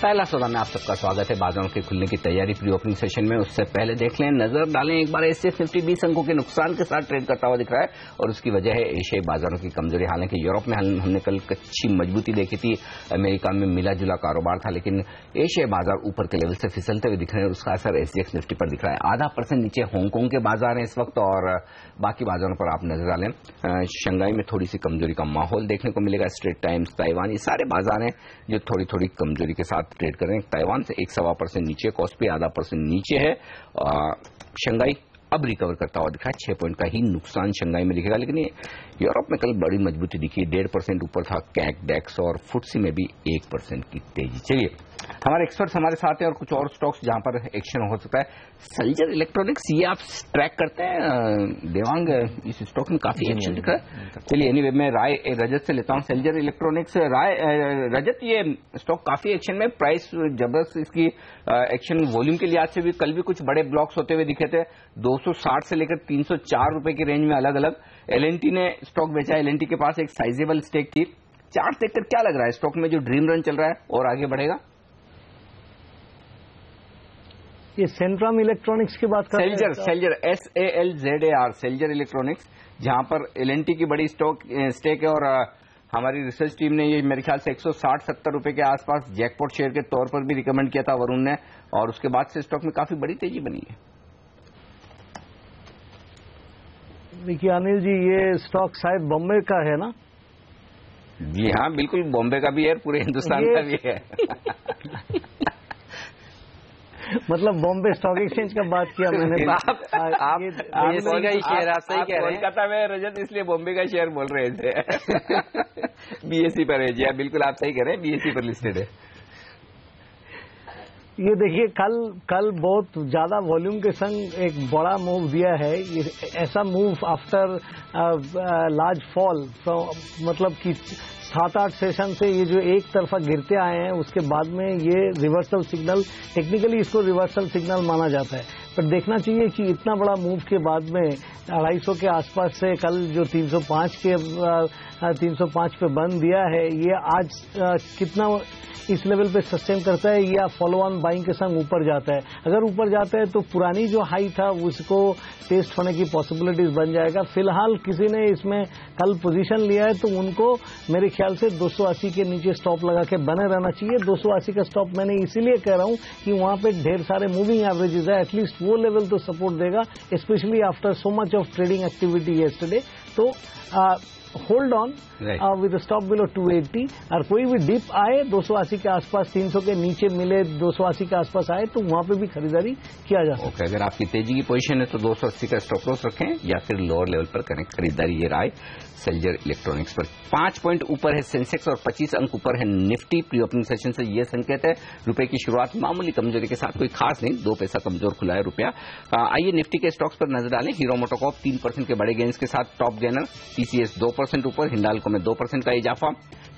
पहला सौदा में आप सबका स्वागत है। बाजारों के खुलने की तैयारी प्री ओपनिंग सेशन में, उससे पहले देख लें, नजर डालें एक बार एसएक्स निफ्टी 20 अंकों के नुकसान के साथ ट्रेड करता हुआ दिख रहा है और उसकी वजह है एशियाई बाजारों की कमजोरी। हालांकि यूरोप में हमने कल अच्छी मजबूती देखी थी, अमेरिका में मिला जुला कारोबार था, लेकिन एशियाई बाजार ऊपर के लेवल से फिसलते हुए दिख रहे हैं और उसका असर एसजीएक्स निफ्टी पर दिख रहा है। 0.5% नीचे हांगकांग के बाजार हैं इस वक्त और बाकी बाजारों पर आप नजर डालें, शंघाई में थोड़ी सी कमजोरी का माहौल देखने को मिलेगा। स्ट्रेट टाइम्स, ताइवान, ये सारे बाजार हैं जो थोड़ी थोड़ी कमजोरी के साथ ट्रेड कर रहे हैं। ताइवान से 1.25% नीचे, कॉस्पी 0.5% नीचे है। शंघाई अब रिकवर करता हुआ दिखा है, 6 पॉइंट का ही नुकसान शंघाई में दिखेगा, लेकिन यूरोप में कल बड़ी मजबूती दिखी, 1.5% ऊपर था कैक डेक्स और फुटसी में भी 1% की तेजी। चलिए, हमारे एक्सपर्ट्स हमारे साथ हैं और कुछ और स्टॉक्स जहां पर एक्शन हो सकता है। सेल्जर इलेक्ट्रॉनिक्स, ये आप ट्रैक करते हैं देवांग? इस स्टॉक में काफी एक्शन दिख रहा है। चलिए, एनीवे मैं राय रजत से लेता हूं। सेल्जर इलेक्ट्रॉनिक्स, राय रजत, ये स्टॉक काफी एक्शन में, प्राइस जबरदस्त इसकी एक्शन वॉल्यूम के लिहाज से भी कल भी कुछ बड़े ब्लॉक्स होते हुए दिखे थे, 260 से लेकर 304 रुपए की रेंज में अलग अलग। एलएनटी ने स्टॉक बेचा, एलएनटी के पास एक साइजेबल स्टेक थी। चार्ट देखकर क्या लग रहा है स्टॉक में जो ड्रीम रन चल रहा है और आगे बढ़ेगा? ये सेंट्रम इलेक्ट्रॉनिक्स की बात कर रहे हैं? सेल्जर SALZAR, सेल्जर इलेक्ट्रॉनिक्स, जहां पर एलएनटी की बड़ी स्टेक है और हमारी रिसर्च टीम ने ये मेरे ख्याल से 160-70 रुपए के आसपास जैकपॉट शेयर के तौर पर भी रिकमेंड किया था वरुण ने, और उसके बाद से स्टॉक में काफी बड़ी तेजी बनी है। देखिए अनिल जी, ये स्टॉक शायद बॉम्बे का है ना? जी हाँ, बिल्कुल बॉम्बे का भी है, पूरे हिंदुस्तान का भी है। मतलब बॉम्बे स्टॉक एक्सचेंज का बात किया मैंने। आप शेयर आप सही कह रहे हैं, कोलकाता में रजत, इसलिए बॉम्बे का शेयर बोल रहे थे। बीएससी पर है जी, बिल्कुल आप सही कह रहे हैं, बीएससी पर लिस्टेड है। ये देखिए, कल बहुत ज्यादा वॉल्यूम के संग एक बड़ा मूव दिया है। ये ऐसा मूव आफ्टर लार्ज फॉल, मतलब कि 7-8 सेशन से ये जो एक तरफा गिरते आए हैं, उसके बाद में ये रिवर्सल सिग्नल, टेक्निकली इसको रिवर्सल सिग्नल माना जाता है, पर देखना चाहिए कि इतना बड़ा मूव के बाद में 250 के आसपास से कल जो 305 पे बंद दिया है, ये आज कितना इस लेवल पे सस्टेन करता है या फॉलो ऑन बाइंग के संग ऊपर जाता है। अगर ऊपर जाता है तो पुरानी जो हाई था उसको टेस्ट होने की पॉसिबिलिटीज बन जाएगा। फिलहाल किसी ने इसमें कल पोजीशन लिया है तो उनको मेरे ख्याल से 280 के नीचे स्टॉप लगा के बने रहना चाहिए। 280 का स्टॉप मैंने इसीलिए कह रहा हूं कि वहां पे ढेर सारे मूविंग एवरेजेस है, एटलीस्ट वो लेवल तो सपोर्ट देगा, specially after so much of trading activity yesterday. तो hold on with stop below 280, और कोई भी डिप आए 280 के आसपास, 300 के नीचे मिले 280 के आसपास आए तो वहां पे भी खरीदारी किया जा सकता है। अगर आपकी तेजी की पोजीशन है तो 280 का स्टॉप लॉस रखें या फिर लोअर लेवल पर करें खरीदारी। ये राय सेल्जर इलेक्ट्रॉनिक्स पर। 5 पॉइंट ऊपर है सेंसेक्स और 25 अंक ऊपर है निफ्टी प्री ओपनिंग सेशन से। यह संकेत है रुपए की शुरुआत मामूली कमजोरी के साथ, कोई खास नहीं, 2 पैसा कमजोर खुला है रुपया। आइए निफ्टी के स्टॉक्स पर नजर डालें। हीरो मोटोकॉर्प 3% के बड़े गेंस के साथ टॉप गेनर, टीसीएस 2% ऊपर, हिंडाल्को में 2% का इजाफा।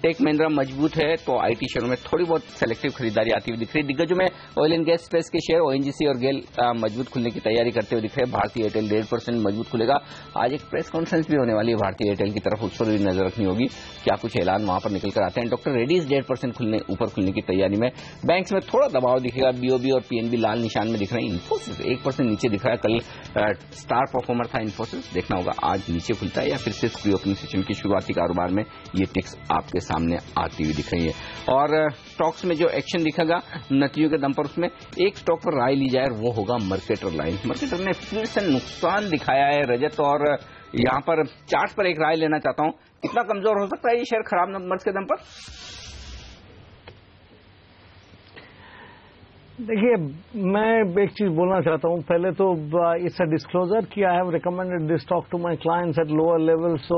टेक महिंद्रा मजबूत है तो आईटी शेयरों में थोड़ी बहुत सेलेक्टिव खरीदारी आती हुई दिख रही है। दिग्गजों में ऑयल एंड गैस स्पेस के शेयर ओएनजीसी और गेल मजबूत खुलने की तैयारी करते हुए दिख रहे हैं। भारतीय एयरटेल 1.5% मजबूत खुलेगा। आज एक प्रेस कॉन्फ्रेंस भी होने वाली है भारतीय एयरटेल की तरफ, उस पर भी नजर रखनी होगी, क्या कुछ ऐलान वहां पर निकल कर आते हैं। डॉक्टर रेड्डीज 1.5% ऊपर खुलने की तैयारी में। बैंक्स में थोड़ा दबाव दिखेगा, बीओबी और पीएनबी लाल निशान में दिख रहे हैं। इन्फोसिस 1% नीचे दिख रहा है, कल स्टार परफॉर्मर था इन्फोसिस, देखना होगा आज नीचे खुलता है या फिर सिर्फ प्री ओपनिंग सेशन की शुरुआती कारोबार में ये टिक्स आपके सामने आती हुई दिख रही है। और स्टॉक्स में जो एक्शन दिखेगा नतीजों के दम पर, उसमें एक स्टॉक पर राय ली जाए और वो होगा मर्केटर लाइन। मर्केटर ने फिर से नुकसान दिखाया है रजत, और यहां पर चार्ट पर एक राय लेना चाहता हूं, कितना कमजोर हो सकता है ये शेयर खराब नंबर्स के दम पर? देखिए, मैं एक चीज बोलना चाहता हूं। पहले तो इट्स अ डिस्क्लोजर कि I have recommended this stock to my clients at lower level, so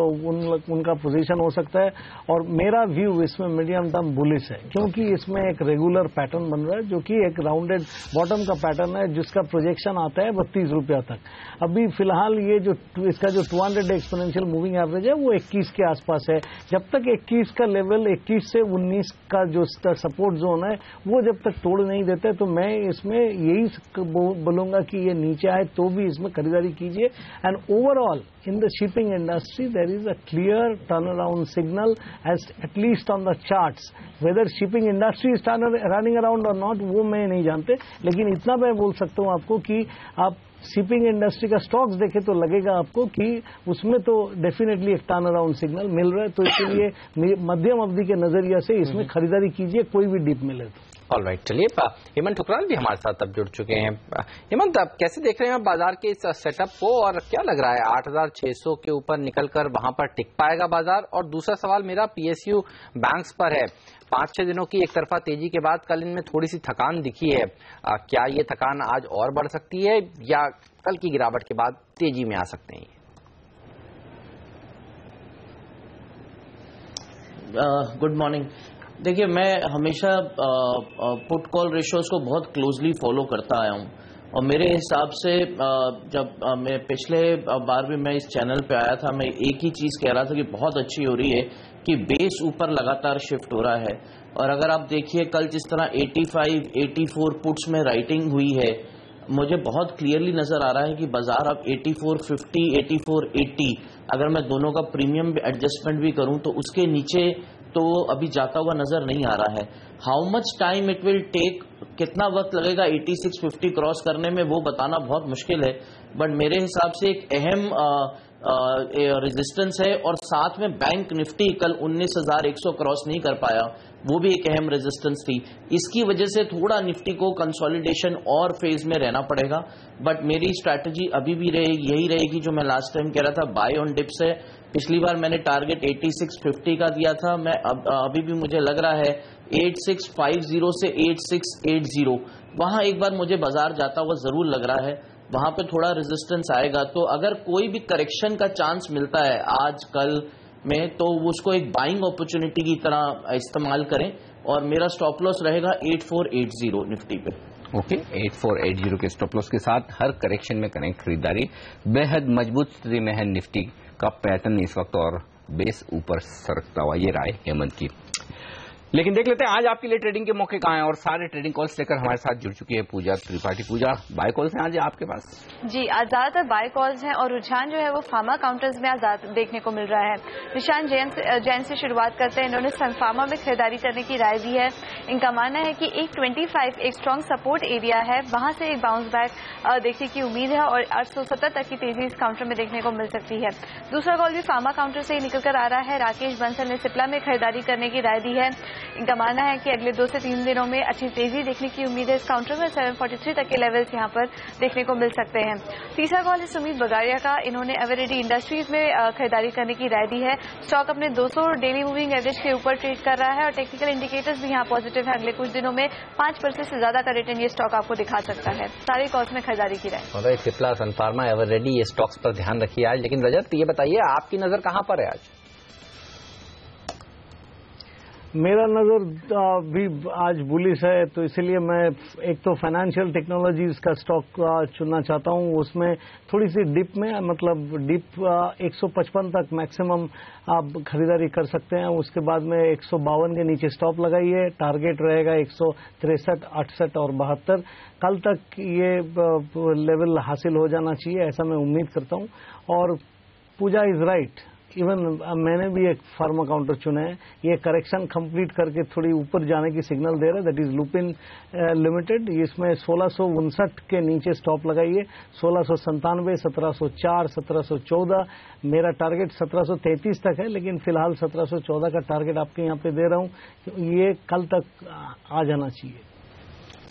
उनका पोजीशन हो सकता है। और मेरा व्यू इसमें मीडियम टर्म बुलिश है, क्योंकि इसमें एक रेगुलर पैटर्न बन रहा है जो कि एक राउंडेड बॉटम का पैटर्न है, जिसका प्रोजेक्शन आता है 32 रुपया तक। अभी फिलहाल ये जो इसका जो 200 एक्सपोनेंशियल मूविंग एवरेज है वो 21 के आसपास है। जब तक 21 का लेवल, 21 से 19 का जो सपोर्ट जोन है वो जब तक तोड़ नहीं देते तो तो मैं इसमें यही बोलूंगा कि ये नीचे आए तो भी इसमें खरीदारी कीजिए। And overall in the shipping industry there is a clear turnaround signal at least on the charts. Whether shipping industry is running around or not वो मैं नहीं जानते, लेकिन इतना मैं बोल सकता हूँ आपको कि आप शिपिंग इंडस्ट्री का स्टॉक्स देखें तो लगेगा आपको कि उसमें तो डेफिनेटली एक टर्न अराउंड सिग्नल मिल रहा है। तो इसलिए मध्यम अवधि के नजरिया से इसमें खरीदारी कीजिए, कोई भी डिप मिले तो। ऑलराइट, चलिए हेमंत ठुकराल भी हमारे साथ अब जुड़ चुके हैं। हेमंत, आप कैसे देख रहे हैं बाजार के इस सेटअप को, और क्या लग रहा है 8,600 के ऊपर निकलकर वहां पर टिक पाएगा बाजार? और दूसरा सवाल मेरा पीएसयू बैंक्स पर है। 5-6 दिनों की एक तरफा तेजी के बाद कल इनमें थोड़ी सी थकान दिखी है, क्या ये थकान आज और बढ़ सकती है या कल की गिरावट के बाद तेजी में आ सकते हैं? Good morning. देखिए, मैं हमेशा पुट कॉल रेशियोज को बहुत क्लोजली फॉलो करता आया हूँ, और मेरे हिसाब से जब मैं पिछले बार भी मैं इस चैनल पे आया था, मैं एक ही चीज़ कह रहा था कि बहुत अच्छी हो रही है कि बेस ऊपर लगातार शिफ्ट हो रहा है। और अगर आप देखिए कल जिस तरह 85, 84 पुट्स में राइटिंग हुई है, मुझे बहुत क्लियरली नज़र आ रहा है कि बाजार अब 84.50, 84.80 अगर मैं दोनों का प्रीमियम एडजस्टमेंट भी करूं तो उसके नीचे तो अभी जाता हुआ नजर नहीं आ रहा है। How much time it will take, कितना वक्त लगेगा 8650 क्रॉस करने में, वो बताना बहुत मुश्किल है। बट मेरे हिसाब से एक अहम रेजिस्टेंस है, और साथ में बैंक निफ्टी कल 19,100 क्रॉस नहीं कर पाया, वो भी एक अहम रेजिस्टेंस थी। इसकी वजह से थोड़ा निफ्टी को कंसोलिडेशन और फेज में रहना पड़ेगा। बट मेरी स्ट्रैटेजी अभी भी यही रहेगी जो मैं लास्ट टाइम कह रहा था, बाय ऑन डिप्स है। पिछली बार मैंने टारगेट 8650 का दिया था, मैं अभी भी मुझे लग रहा है 8650 से 8680 वहां एक बार मुझे बाजार जाता हुआ जरूर लग रहा है, वहां पे थोड़ा रेजिस्टेंस आएगा। तो अगर कोई भी करेक्शन का चांस मिलता है आज कल में, तो उसको एक बाइंग अपॉर्चुनिटी की तरह इस्तेमाल करें, और मेरा स्टॉप लॉस रहेगा 8480 निफ्टी पे। ओके, 8480 के स्टॉप लॉस के साथ हर करेक्शन में करें खरीदारी। बेहद मजबूत स्थिति में है निफ्टी का पैटर्न इस वक्त, और बेस ऊपर सरकता हुआ, ये राय हेमंत की। लेकिन देख लेते हैं आज आपके लिए ट्रेडिंग के मौके कहाँ हैं, और सारे ट्रेडिंग कॉल्स लेकर हमारे साथ जुड़ चुकी है पूजा त्रिपाठी। पूजा, बाय कॉल्स हैं आज आपके पास? जी, आज ज्यादातर बाय कॉल्स हैं, और रुझान जो है वो फार्मा काउंटर्स में आज देखने को मिल रहा है। निशान जैन से शुरुआत करते हैं। इन्होंने सन फार्मा में खरीदारी करने की राय दी है। इनका मानना है कि 125 एक स्ट्रॉन्ग सपोर्ट एरिया है, वहां से एक बाउंस बैक देखने की उम्मीद है, और 870 तक की तेजी इस काउंटर में देखने को मिल सकती है। दूसरा कॉल भी फार्मा काउंटर से ही निकल कर आ रहा है। राकेश बंसल ने सिप्ला में खरीदारी करने की राय दी है। इनका मानना है कि अगले 2 से 3 दिनों में अच्छी तेजी देखने की उम्मीद है। इस काउंटर में 743 तक के लेवल्स यहां पर देखने को मिल सकते हैं। तीसरा कॉल है सुमित बगाड़िया का। इन्होंने एवरेडी इंडस्ट्रीज में खरीदारी करने की राय दी है। स्टॉक अपने 200 डेली मूविंग एवरेज के ऊपर ट्रेड कर रहा है, और टेक्निकल इंडिकेटर्स भी यहां पॉजिटिव है। अगले कुछ दिनों में 5% से ज्यादा का रिटर्न ये स्टॉक आपको दिखा सकता है। सारे कॉल्स में खरीदारी की राय। सिप्ला, सन फार्मा, एवरेडी, ये स्टॉक्स पर ध्यान रखिए आज। लेकिन रजत, ये बताइए आपकी नजर कहां पर है आज? मेरा नजर भी आज बुलिश है, तो इसलिए मैं एक तो फाइनेंशियल टेक्नोलॉजीज का स्टॉक चुनना चाहता हूं। उसमें थोड़ी सी डिप में, मतलब डिप 155 तक मैक्सिमम आप खरीदारी कर सकते हैं। उसके बाद में 152 के नीचे स्टॉप लगाइए। टारगेट रहेगा 163, 68 और 72। कल तक ये लेवल हासिल हो जाना चाहिए, ऐसा मैं उम्मीद करता हूं। और पूजा इज राइट, इवन मैंने भी एक फार्मा काउंटर चुना है। ये करेक्शन कंप्लीट करके थोड़ी ऊपर जाने की सिग्नल दे रहा है, दैट इज लुपिन लिमिटेड। इसमें 1659 के नीचे स्टॉप लगाइए। 1697, 1704, 1714। मेरा टारगेट 1733 तक है, लेकिन फिलहाल 1714 का टारगेट आपके यहाँ पे दे रहा हूँ। ये कल तक आ जाना चाहिए।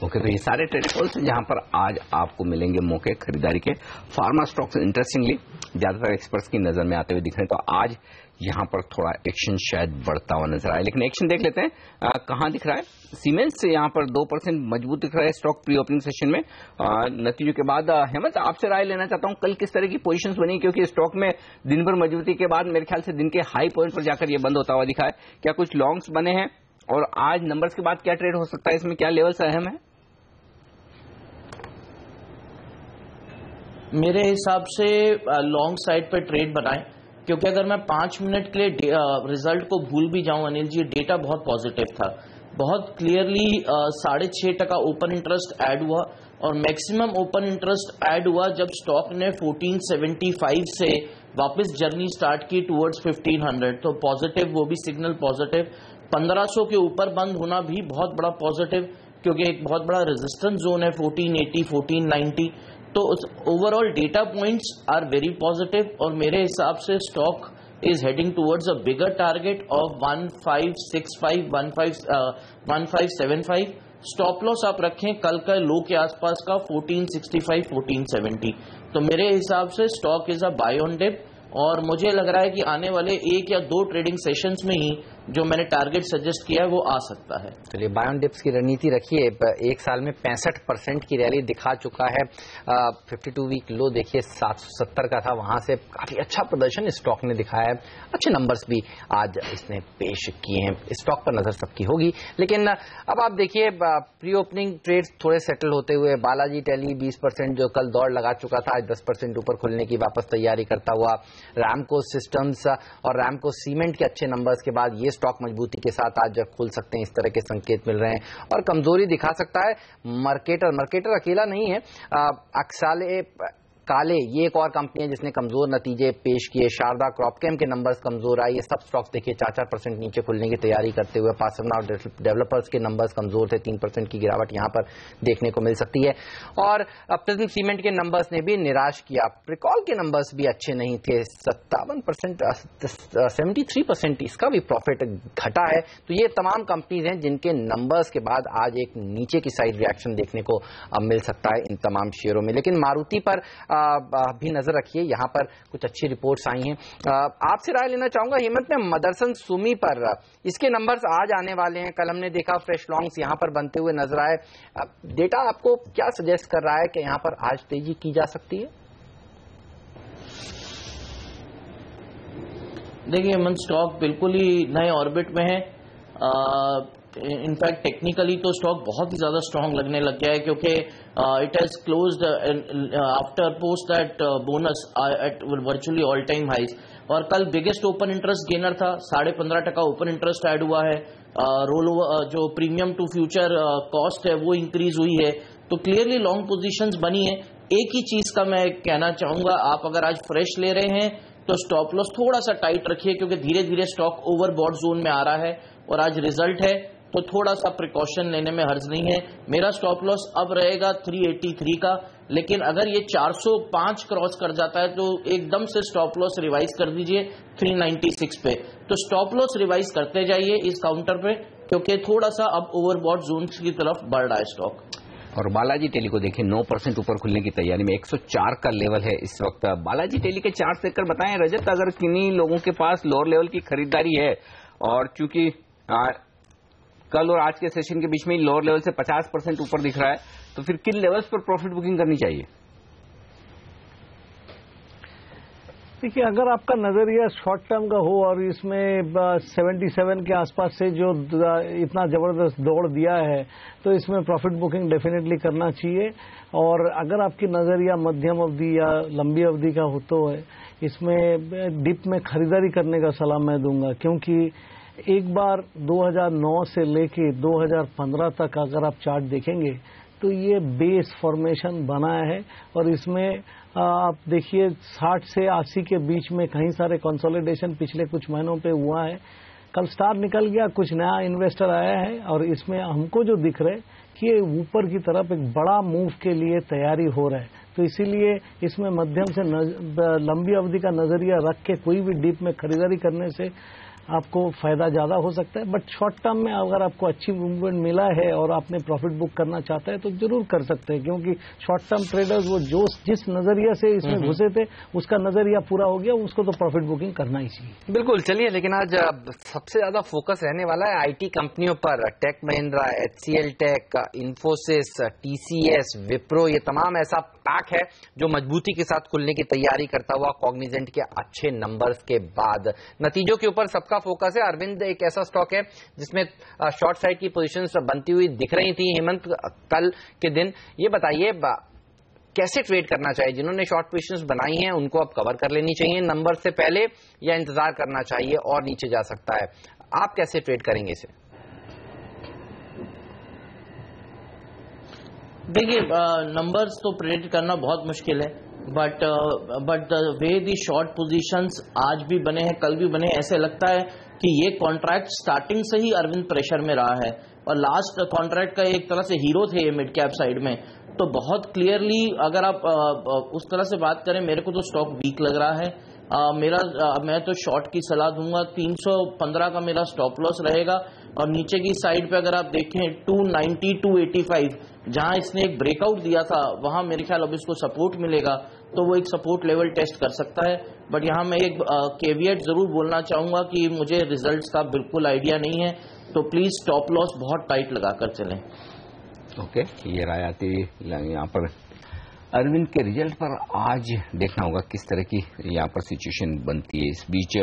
ओके, तो ये सारे ट्रेडिंग कॉल्स जहां पर आज आपको मिलेंगे मौके खरीदारी के। फार्मा स्टॉक्स इंटरेस्टिंगली ज्यादातर एक्सपर्ट्स की नजर में आते हुए दिख रहे हैं, तो आज यहां पर थोड़ा एक्शन शायद बढ़ता हुआ नजर आए। लेकिन एक्शन देख लेते हैं कहां दिख रहा है। सीमेंस से यहां पर 2% मजबूत दिख रहा है स्टॉक प्री ओपनिंग सेशन में। नतीजों के बाद हेमंत, आपसे राय लेना चाहता हूं, कल किस तरह की पोजीशंस बनी, क्योंकि स्टॉक में दिन भर मजबूती के बाद मेरे ख्याल से दिन के हाई पॉइंट पर जाकर यह बंद होता हुआ दिखा है। क्या कुछ लॉन्ग्स बने हैं, और आज नंबर्स के बाद क्या ट्रेड हो सकता है, इसमें क्या लेवल्स अहम है? मेरे हिसाब से लॉन्ग साइड पर ट्रेड बनाएं, क्योंकि अगर मैं 5 मिनट के लिए रिजल्ट को भूल भी जाऊं अनिल जी, डेटा बहुत पॉजिटिव था। बहुत क्लियरली 6.5% ओपन इंटरेस्ट ऐड हुआ और मैक्सिमम ओपन इंटरेस्ट ऐड हुआ जब स्टॉक ने 1475 से वापस जर्नी स्टार्ट की टुवर्ड्स 1500, तो पॉजिटिव, वो भी सिग्नल पॉजिटिव। 1500 के ऊपर बंद होना भी बहुत बड़ा पॉजिटिव, क्योंकि एक बहुत बड़ा रेजिस्टेंस जोन है 1480 1490। तो overall data points are very positive और मेरे हिसाब से stock is heading towards a bigger target of 1565 1575। Stop loss आप रखें कल का लो के आसपास का 1465 1470। तो मेरे हिसाब से stock is a buy on dip और मुझे लग रहा है कि आने वाले 1 या 2 ट्रेडिंग सेशंस में ही जो मैंने टारगेट सजेस्ट किया है वो आ सकता है। चलिए, बाय ऑन डिप्स की रणनीति रखिए। एक साल में 65% की रैली दिखा चुका है। 52 वीक लो देखिए 770 का था, वहां से काफी अच्छा प्रदर्शन स्टॉक ने दिखाया है। अच्छे नंबर्स भी आज इसने पेश किए हैं। स्टॉक पर नजर सबकी होगी, लेकिन अब आप देखिए प्री ओपनिंग ट्रेड्स थोड़े सेटल होते हुए बालाजी टेली 20% जो कल दौड़ लगा चुका था, आज 10% ऊपर खुलने की वापस तैयारी करता हुआ। रैमको सिस्टम्स और रैमको सीमेंट के अच्छे नंबर्स के बाद ये स्टॉक मजबूती के साथ आज खुल सकते हैं, इस तरह के संकेत मिल रहे हैं। और कमजोरी दिखा सकता है मर्केटर अकेला नहीं है। अक्साले काले ये एक और कंपनी है जिसने कमजोर नतीजे पेश किए। शारदा क्रॉपकेम के नंबर्स कमजोर आए। ये सब स्टॉक्स देखिए 4% नीचे खुलने की तैयारी करते हुए। पासरना और डेवलपर्स के नंबर्स कमजोर थे, 3% की गिरावट यहां पर देखने को मिल सकती है। और प्रिज्म सीमेंट के नंबर्स ने भी निराश किया। प्रिकॉल के नंबर्स भी अच्छे नहीं थे, 57% 73% इसका भी प्रॉफिट घटा है। तो ये तमाम कंपनीज हैं जिनके नंबर्स के बाद आज एक नीचे की साइड रिएक्शन देखने को मिल सकता है इन तमाम शेयरों में। लेकिन मारुति पर भी नजर रखिए, यहां पर कुछ अच्छी रिपोर्ट्स आई हैं। आपसे राय लेना चाहूंगा हेमंत में मदरसन सुमी पर। इसके नंबर्स आज आने वाले हैं। कल हमने देखा फ्रेश लॉन्ग्स यहां पर बनते हुए नजर आए। डेटा आपको क्या सजेस्ट कर रहा है कि यहां पर आज तेजी की जा सकती है? देखिए हेमंत, स्टॉक बिल्कुल ही नए ऑर्बिट में है। इनफैक्ट टेक्निकली तो स्टॉक बहुत ही ज्यादा स्ट्रांग लगने लग गया है, क्योंकि it has closed after post that bonus at virtually all time highs. और कल बिगेस्ट ओपन इंटरेस्ट गेनर था, 15.5% ओपन इंटरेस्ट ऐड हुआ है। रोल ओवर जो प्रीमियम टू फ्यूचर कॉस्ट है वो इंक्रीज हुई है। तो क्लियरली लॉन्ग पोजीशंस बनी है। एक ही चीज का मैं कहना चाहूंगा, आप अगर आज फ्रेश ले रहे हैं तो स्टॉप लॉस थोड़ा सा टाइट रखिए, क्योंकि धीरे धीरे स्टॉक ओवरबॉट जोन में आ रहा है और आज रिजल्ट है तो थोड़ा सा प्रिकॉशन लेने में हर्ज नहीं है। मेरा स्टॉप लॉस अब रहेगा 383 का, लेकिन अगर ये 405 क्रॉस कर जाता है तो एकदम से स्टॉप लॉस रिवाइज कर दीजिए 396 पे। तो स्टॉप लॉस रिवाइज करते जाइए इस काउंटर पे, क्योंकि थोड़ा सा अब ओवरबॉट जोन की तरफ बढ़ रहा है स्टॉक। और बालाजी टेली को देखिए 9% ऊपर खुलने की तैयारी में, 104 का लेवल है इस वक्त। बालाजी टेली के चार्ट देखकर बताएं रजत, अगर किन्हीं लोगों के पास लोअर लेवल की खरीदारी है और चूंकि कल और आज के सेशन के बीच में लोअर लेवल से 50% ऊपर दिख रहा है, तो फिर किन लेवल्स पर प्रॉफिट बुकिंग करनी चाहिए? देखिए, अगर आपका नजरिया शॉर्ट टर्म का हो और इसमें 77 के आसपास से जो इतना जबरदस्त दौड़ दिया है, तो इसमें प्रॉफिट बुकिंग डेफिनेटली करना चाहिए। और अगर आपकी नजरिया मध्यम अवधि या लंबी अवधि का हो तो इसमें डिप में खरीदारी करने का सलाह मैं दूंगा, क्योंकि एक बार 2009 से लेके 2015 तक अगर आप चार्ट देखेंगे तो ये बेस फॉर्मेशन बना है और इसमें आप देखिए 60 से 80 के बीच में कई सारे कंसोलिडेशन पिछले कुछ महीनों पे हुआ है। कल स्टार निकल गया, कुछ नया इन्वेस्टर आया है और इसमें हमको जो दिख रहा है कि ये ऊपर की तरफ एक बड़ा मूव के लिए तैयारी हो रहा है। तो इसीलिए इसमें मध्यम से लंबी अवधि का नजरिया रख के कोई भी डीप में खरीदारी करने से आपको फायदा ज्यादा हो सकता है। बट शॉर्ट टर्म में अगर आपको अच्छी मूवमेंट मिला है और आपने प्रॉफिट बुक करना चाहता है तो जरूर कर सकते हैं, क्योंकि शॉर्ट टर्म ट्रेडर्स वो जो जिस नजरिया से इसमें घुसे थे उसका नजरिया पूरा हो गया, उसको तो प्रॉफिट बुकिंग करना ही चाहिए। बिल्कुल। चलिए, लेकिन आज सबसे ज्यादा फोकस रहने वाला है आईटी कंपनियों पर। Tech Mahindra, HCL tech, Infosys, TCS, Wipro, ये तमाम ऐसा पैक है जो मजबूती के साथ खुलने की तैयारी करता हुआ कॉग्निजेंट के अच्छे नंबर्स के बाद। नतीजों के ऊपर सबका फोकस है। अरविंद एक ऐसा स्टॉक है जिसमें शॉर्ट साइड की पोजीशंस बनती हुई दिख रही थी हेमंत कल के दिन। ये बताइए कैसे ट्रेड करना चाहिए? जिन्होंने शॉर्ट पोजीशंस बनाई हैं उनको अब कवर कर लेनी चाहिए नंबर से पहले, या इंतजार करना चाहिए और नीचे जा सकता है? आप कैसे ट्रेड करेंगे इसे? देखिए नंबर्स तो प्रेडिक्ट करना बहुत मुश्किल है, but the way the short positions आज भी बने हैं, कल भी बने, ऐसे लगता है कि ये कॉन्ट्रैक्ट स्टार्टिंग से ही अरविंद प्रेशर में रहा है और लास्ट कॉन्ट्रैक्ट का एक तरह से हीरो थे ये मिड कैप साइड में। तो बहुत क्लियरली अगर आप उस तरह से बात करें, मेरे को तो स्टॉक वीक लग रहा है। मैं तो शॉर्ट की सलाह दूंगा, 315 का मेरा स्टॉप लॉस रहेगा और नीचे की साइड पे अगर आप देखें 290 285 जहां इसने एक ब्रेकआउट दिया था वहां मेरे ख्याल अब इसको सपोर्ट मिलेगा, तो वो एक सपोर्ट लेवल टेस्ट कर सकता है। बट यहाँ मैं एक केवियट जरूर बोलना चाहूंगा कि मुझे रिजल्ट्स का बिल्कुल आइडिया नहीं है, तो प्लीज स्टॉप लॉस बहुत टाइट लगाकर चलें। ओके, ये राय आती यहाँ पर अरविंद के रिजल्ट पर आज देखना होगा किस तरह की यहाँ पर सिचुएशन बनती है। इस बीच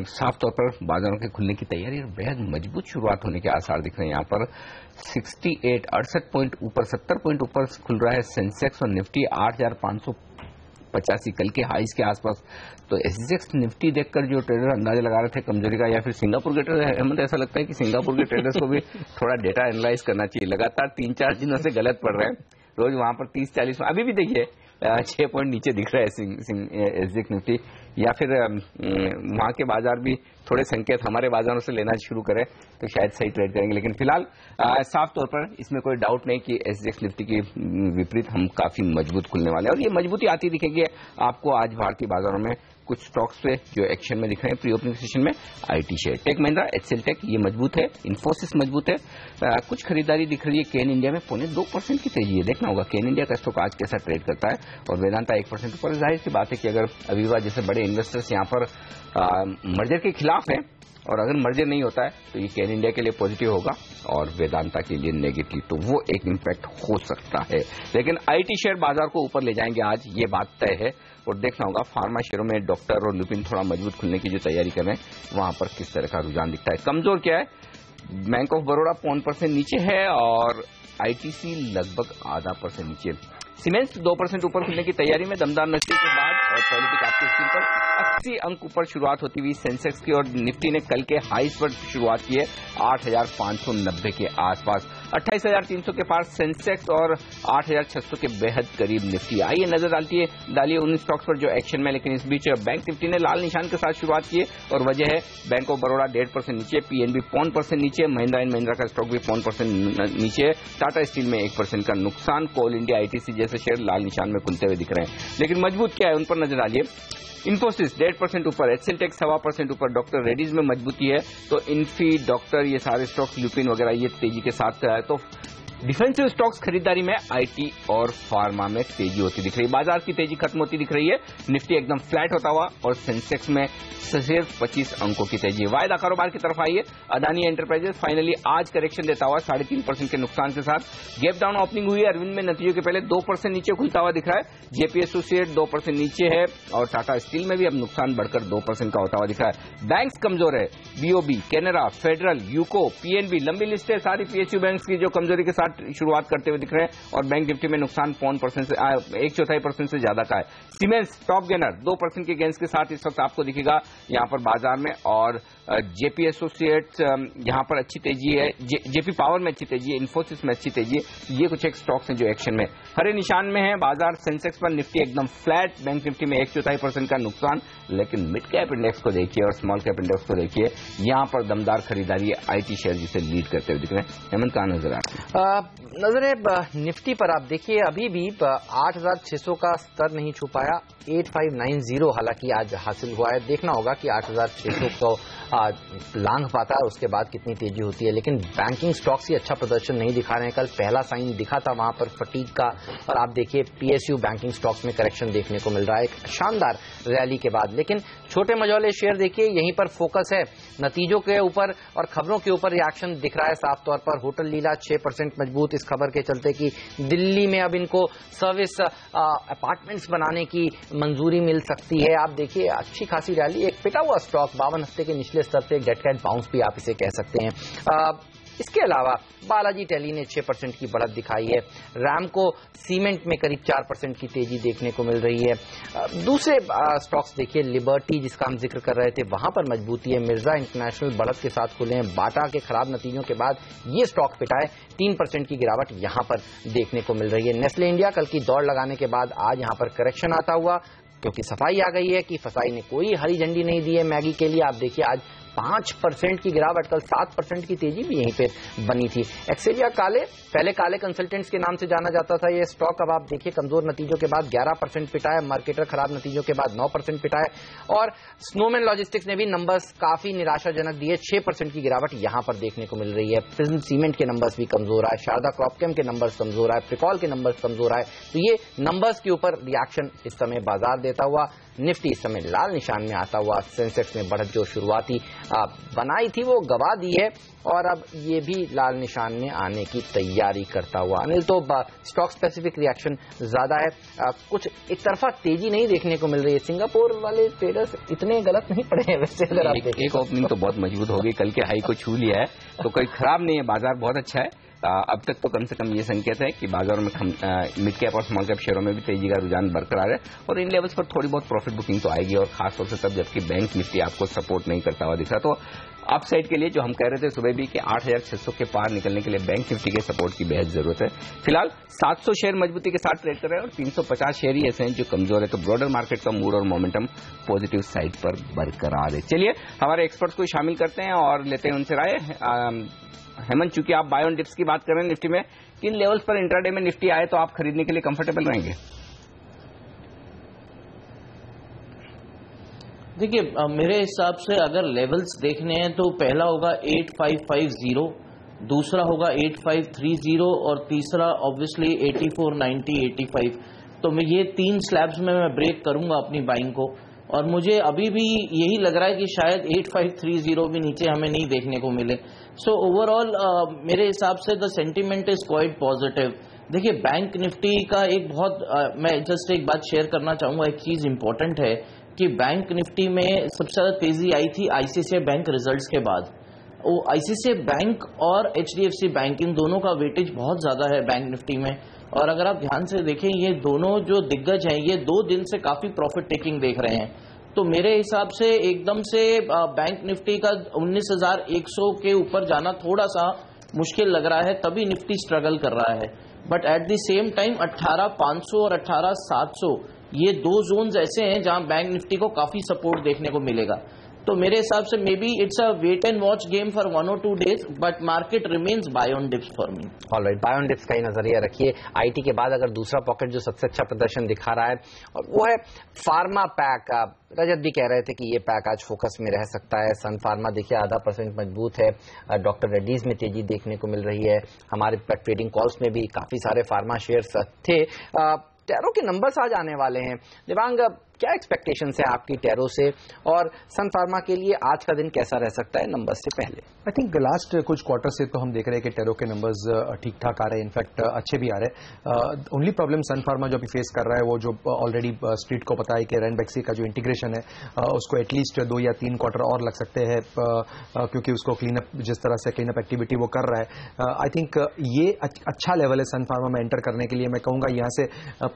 साफ तौर पर बाजारों के खुलने की तैयारी और बेहद मजबूत शुरुआत होने के आसार दिख रहे हैं। यहाँ पर 68 पॉइंट ऊपर 70 पॉइंट ऊपर खुल रहा है सेंसेक्स और निफ्टी 8,585 कल के हाइस के आसपास। तो एसजेक्स निफ्टी देखकर जो ट्रेडर अंदाजा लगा रहे थे कमजोरी का, या फिर सिंगापुर के ट्रेडर, हमें ऐसा लगता है कि सिंगापुर के ट्रेडर्स को भी थोड़ा डेटा एनालाइज करना चाहिए। लगातार 3-4 दिनों से गलत पड़ रहे हैं, रोज वहां पर 30-40, अभी भी देखिए 6 पॉइंट नीचे दिख रहा है एसजेक्स निफ्टी, या फिर वहां के बाजार भी थोड़े संकेत हमारे बाजारों से लेना शुरू करें तो शायद सही ट्रेड करेंगे। लेकिन फिलहाल साफ तौर पर इसमें कोई डाउट नहीं कि एसजेक्स निफ्टी के विपरीत हम काफी मजबूत खुलने वाले हैं और ये मजबूती आती दिखेगी आपको आज भारतीय बाजारों में। कुछ स्टॉक्स पे जो एक्शन में दिख रहे हैं प्री ओपनिंग सेशन में, IT share, tech Mahindra, HCL tech ये मजबूत है, इन्फोसिस मजबूत है। कुछ खरीदारी दिख रही है केन इंडिया में, 0.2% की तेजी है। देखना होगा केन इंडिया का स्टॉक आज कैसा ट्रेड करता है और वेदांता 1% ऊपर। जाहिर सी बात है कि अगर अविवा जैसे बड़े इन्वेस्टर्स यहाँ पर मर्जर के खिलाफ हैं और अगर मर्जर नहीं होता है तो ये केन इंडिया के लिए पॉजिटिव होगा और वेदांता के लिए नेगेटिव, तो वो एक इम्पैक्ट हो सकता है। लेकिन आईटी शेयर बाजार को ऊपर ले जाएंगे आज, ये बात तय है। और देखना होगा फार्मा शेयरों में डॉक्टर और लुपिन थोड़ा मजबूत खुलने की जो तैयारी कर रहे हैं वहां पर किस तरह का रुझान दिखता है। कमजोर क्या है, बैंक ऑफ बड़ौदा 0.5% नीचे है और आईटीसी लगभग 0.5% नीचे। सीमेंस 2% ऊपर खुलने की तैयारी में, दमदार नशे के बाद और पॉलिटिक आपकी स्क्रीन पर 80 अंक ऊपर शुरुआत होती हुई सेंसेक्स की, और निफ्टी ने कल के हाईस पर शुरुआत की है 8,590 के आसपास। 28,300 के पास सेंसेक्स और 8,600 के बेहद करीब निफ्टी। आइए नजर डालिए उन स्टॉक्स पर जो एक्शन में। लेकिन इस बीच बैंक निफ्टी ने लाल निशान के साथ शुरुआत की है और वजह है बैंक ऑफ बड़ौदा 1.5% नीचे, पीएनबी 0.5% नीचे, महिंद्रा एंड महिंद्रा का स्टॉक भी 0.5% नीचे, टाटा स्टील में 1% का नुकसान, कोल इंडिया, आईटीसी जैसे शेयर लाल निशान में खुलते हुए दिख रहे हैं। लेकिन मजबूत क्या है उन पर नजर डालिए। इन्फोसिस 1.5% ऊपर, एचसीएल टेक 1.25% ऊपर, डॉक्टर रेड्डीज में मजबूती है, तो इन्फी, डॉक्टर, ये सारे स्टॉक्स, लुपिन वगैरह ये तेजी के साथ है। तो डिफेंसिव स्टॉक्स खरीदारी में आईटी और फार्मा में तेजी होती दिख रही है। बाजार की तेजी खत्म होती दिख रही है, निफ्टी एकदम फ्लैट होता हुआ और सेंसेक्स में सिर्फ 25 अंकों की तेजी है। वायदा कारोबार की तरफ आई है, अदानी एंटरप्राइजेस फाइनली आज करेक्शन देता हुआ 3.5% के नुकसान के साथ गैप डाउन ओपनिंग हुई है। अरविंद में नतीजों के पहले 2% नीचे खुलता हुआ दिख रहा है, जेपी एसोसिएट 2% नीचे है और टाटा स्टील में भी अब नुकसान बढ़कर 2% का होता हुआ दिख रहा है। बैंक्स कमजोर है, BOB, Canara, federal, UCO, PNB, लंबी लिस्ट है सारी पीएसयू बैंक्स की जो कमजोरी के साथ शुरुआत करते हुए दिख रहे हैं और बैंक निफ्टी में नुकसान 1/4% से ज्यादा का है। सीमेंस टॉप गेनर 2% के गेंस के साथ इस वक्त आपको दिखेगा यहां पर बाजार में, और जेपी एसोसिएट्स यहां पर अच्छी तेजी है, जेपी पावर में अच्छी तेजी है, इन्फोसिस में अच्छी तेजी है। ये कुछ एक स्टॉक्स हैं जो एक्शन में हरे निशान में है। बाजार सेंसेक्स पर निफ्टी एकदम फ्लैट, बैंक निफ्टी में 1/4% का नुकसान। लेकिन मिड कैप इंडेक्स को देखिए और स्मॉल कैप इंडेक्स को देखिए, यहां पर दमदार खरीदारी है, आईटी शेयर जिसे लीड करते हुए दिख रहे हैं। हेमंत कहां नजर आ रहा है? नजर है निफ्टी पर आप देखिए अभी भी 8,600 का स्तर नहीं छू पाया, 8590 हालांकि आज हासिल हुआ है। देखना होगा कि 8,600 को लांघ पाता है उसके बाद कितनी तेजी होती है। लेकिन बैंकिंग स्टॉक्स ही अच्छा प्रदर्शन नहीं दिखा रहे हैं। कल पहला साइन दिखा था वहां पर फटीग का, और आप देखिए पीएसयू बैंकिंग स्टॉक्स में करेक्शन देखने को मिल रहा है एक शानदार रैली के बाद। लेकिन छोटे मझौले शेयर देखिए यहीं पर फोकस है, नतीजों के ऊपर और खबरों के ऊपर रिएक्शन दिख रहा है साफ तौर पर। होटल लीला 6% मजबूत इस खबर के चलते कि दिल्ली में अब इनको सर्विस अपार्टमेंट्स बनाने की मंजूरी मिल सकती है। आप देखिए अच्छी खासी रैली, एक पिटा हुआ स्टॉक 52 हफ्ते के निचले स्तर पे, एक डेड कैट बाउंस भी आप इसे कह सकते हैं। इसके अलावा बालाजी टेली ने 6% की बढ़त दिखाई है। रैमको सीमेंट में करीब 4% की तेजी देखने को मिल रही है। दूसरे स्टॉक्स देखिए, लिबर्टी जिसका हम जिक्र कर रहे थे वहां पर मजबूती है। मिर्जा इंटरनेशनल बढ़त के साथ खुले हैं। बाटा के खराब नतीजों के बाद ये स्टॉक पिटा है, 3% की गिरावट यहां पर देखने को मिल रही है। नेस्ले इंडिया कल की दौड़ लगाने के बाद आज यहां पर करेक्शन आता हुआ, क्योंकि सफाई आ गई है कि फसाई ने कोई हरी झंडी नहीं दी है मैगी के लिए। आप देखिए आज 5% की गिरावट, कल 7% की तेजी भी यहीं पे बनी थी। एक्सेलिया पहले काले कंसल्टेंट्स के नाम से जाना जाता था ये स्टॉक, अब आप देखिए कमजोर नतीजों के बाद 11% पिटा है। मार्केटर खराब नतीजों के बाद 9% पिटा है। और स्नोमैन लॉजिस्टिक्स ने भी नंबर्स काफी निराशाजनक दिए, 6% की गिरावट यहां पर देखने को मिल रही है। प्रिज्म सीमेंट के नंबर्स भी कमजोर आए, शारदा क्रॉपकेम के नंबर्स कमजोर आए, प्रिकॉल के नंबर्स कमजोर आए। तो ये नंबर्स के ऊपर रिएक्शन इस समय बाजार देता हुआ, निफ्टी इस समय लाल निशान में आता हुआ। सेंसेक्स में बढ़त जो शुरुआती बनाई थी वो गवा दी है और अब ये भी लाल निशान में आने की तैयारी करता हुआ। अनिल, तो स्टॉक स्पेसिफिक रिएक्शन ज्यादा है, कुछ एक तरफा तेजी नहीं देखने को मिल रही है। सिंगापुर वाले ट्रेडर्स इतने गलत नहीं पड़े हैं वैसे, अगर आप देखें। एक ओपनिंग तो बहुत मजबूत हो गई, कल के हाई को छू लिया है, तो कोई खराब नहीं है, बाजार बहुत अच्छा है। अब तक तो कम से कम ये संकेत है कि बाजार में मिड कैप और स्मॉल कैप शेयरों में भी तेजी का रुझान बरकरार है और इन लेवल्स पर थोड़ी बहुत प्रॉफिट बुकिंग तो आएगी, और खासतौर से तब जबकि बैंक निफ्टी आपको सपोर्ट नहीं करता हुआ दिख रहा। तो अपसाइड के लिए जो हम कह रहे थे सुबह भी कि 8,600 के पार निकलने के लिए बैंक निफ्टी के सपोर्ट की बेहद जरूरत है। फिलहाल 700 शेयर मजबूती के साथ ट्रेड कर रहे हैं और 350 शेयर ही ऐसे हैं जो कमजोर है। तो ब्रॉडर मार्केट का मूड और मोमेंटम पॉजिटिव साइड पर बरकरार है। चलिए हमारे एक्सपर्ट्स को शामिल करते हैं और लेते हैं उनसे राय। हेमंत, चूंकि आप बाय ऑन डिप्स की बात कर रहे हैं निफ्टी में, किन लेवल्स पर इंट्राडे में निफ्टी आए तो आप खरीदने के लिए कंफर्टेबल रहेंगे? देखिए, मेरे हिसाब से अगर लेवल्स देखने हैं तो पहला होगा 8550, दूसरा होगा 8530 और तीसरा ऑब्वियसली 8490, 85। तो मैं ये 3 स्लैब्स में मैं ब्रेक करूंगा अपनी बाइंग को, और मुझे अभी भी यही लग रहा है कि शायद 8530 भी नीचे हमें नहीं देखने को मिले। सो ओवरऑल मेरे हिसाब से the sentiment is quite positive. देखिए, बैंक निफ्टी का एक बहुत मैं जस्ट एक बात शेयर करना चाहूंगा। एक चीज इंपॉर्टेंट है कि बैंक निफ्टी में सबसे ज्यादा तेजी आई थी आईसीआईसीआई बैंक रिजल्ट्स के बाद। वो आईसीआईसीआई बैंक और एचडीएफसी बैंक, इन दोनों का वेटेज बहुत ज्यादा है बैंक निफ्टी में। और अगर आप ध्यान से देखें, ये दोनों जो दिग्गज हैं ये 2 दिन से काफी प्रॉफिट टेकिंग देख रहे हैं। तो मेरे हिसाब से एकदम से बैंक निफ्टी का 19,100 के ऊपर जाना थोड़ा सा मुश्किल लग रहा है, तभी निफ्टी स्ट्रगल कर रहा है। But at the same time 18,500 और 18,700 ये 2 जोन्स ऐसे हैं जहां बैंक निफ्टी को काफी सपोर्ट देखने को मिलेगा। तो मेरे हिसाब से maybe it's a wait and watch game for 1 or 2 days, but market remains buy on dips for me. Alright, buy on dips का ही नजरिया रखिए। आईटी के बाद अगर दूसरा पॉकेट जो सबसे अच्छा प्रदर्शन दिखा रहा है और वो है फार्मा पैक। रजत भी कह रहे थे कि ये पैक आज फोकस में रह सकता है। सन फार्मा देखिए 0.5% मजबूत है। डॉक्टर रेड्डीज में तेजी देखने को मिल रही है। हमारे ट्रेडिंग कॉल्स में भी काफी सारे फार्मा शेयर्स थे। टैरो के नंबर्स आज आने वाले हैं। दिवांग, क्या एक्सपेक्टेशन है आपकी टैरो से, और सन फार्मा के लिए आज का दिन कैसा रह सकता है नंबर्स से पहले? आई थिंक लास्ट कुछ क्वार्टर से तो हम देख रहे हैं कि टैरो के नंबर्स ठीक ठाक आ रहे हैं, इनफैक्ट अच्छे भी आ रहे हैं। ओनली प्रॉब्लम सन फार्मा जो अभी फेस कर रहा है वो जो ऑलरेडी स्ट्रीट को पता है कि रैनबैक्सी का जो इंटीग्रेशन है उसको एटलीस्ट 2 या 3 क्वार्टर और लग सकते हैं, क्योंकि उसको क्लीनअप जिस तरह से क्लीनअप एक्टिविटी वो कर रहा है। आई थिंक ये अच्छा लेवल है सन फार्मा में एंटर करने के लिए। मैं कहूंगा यहाँ से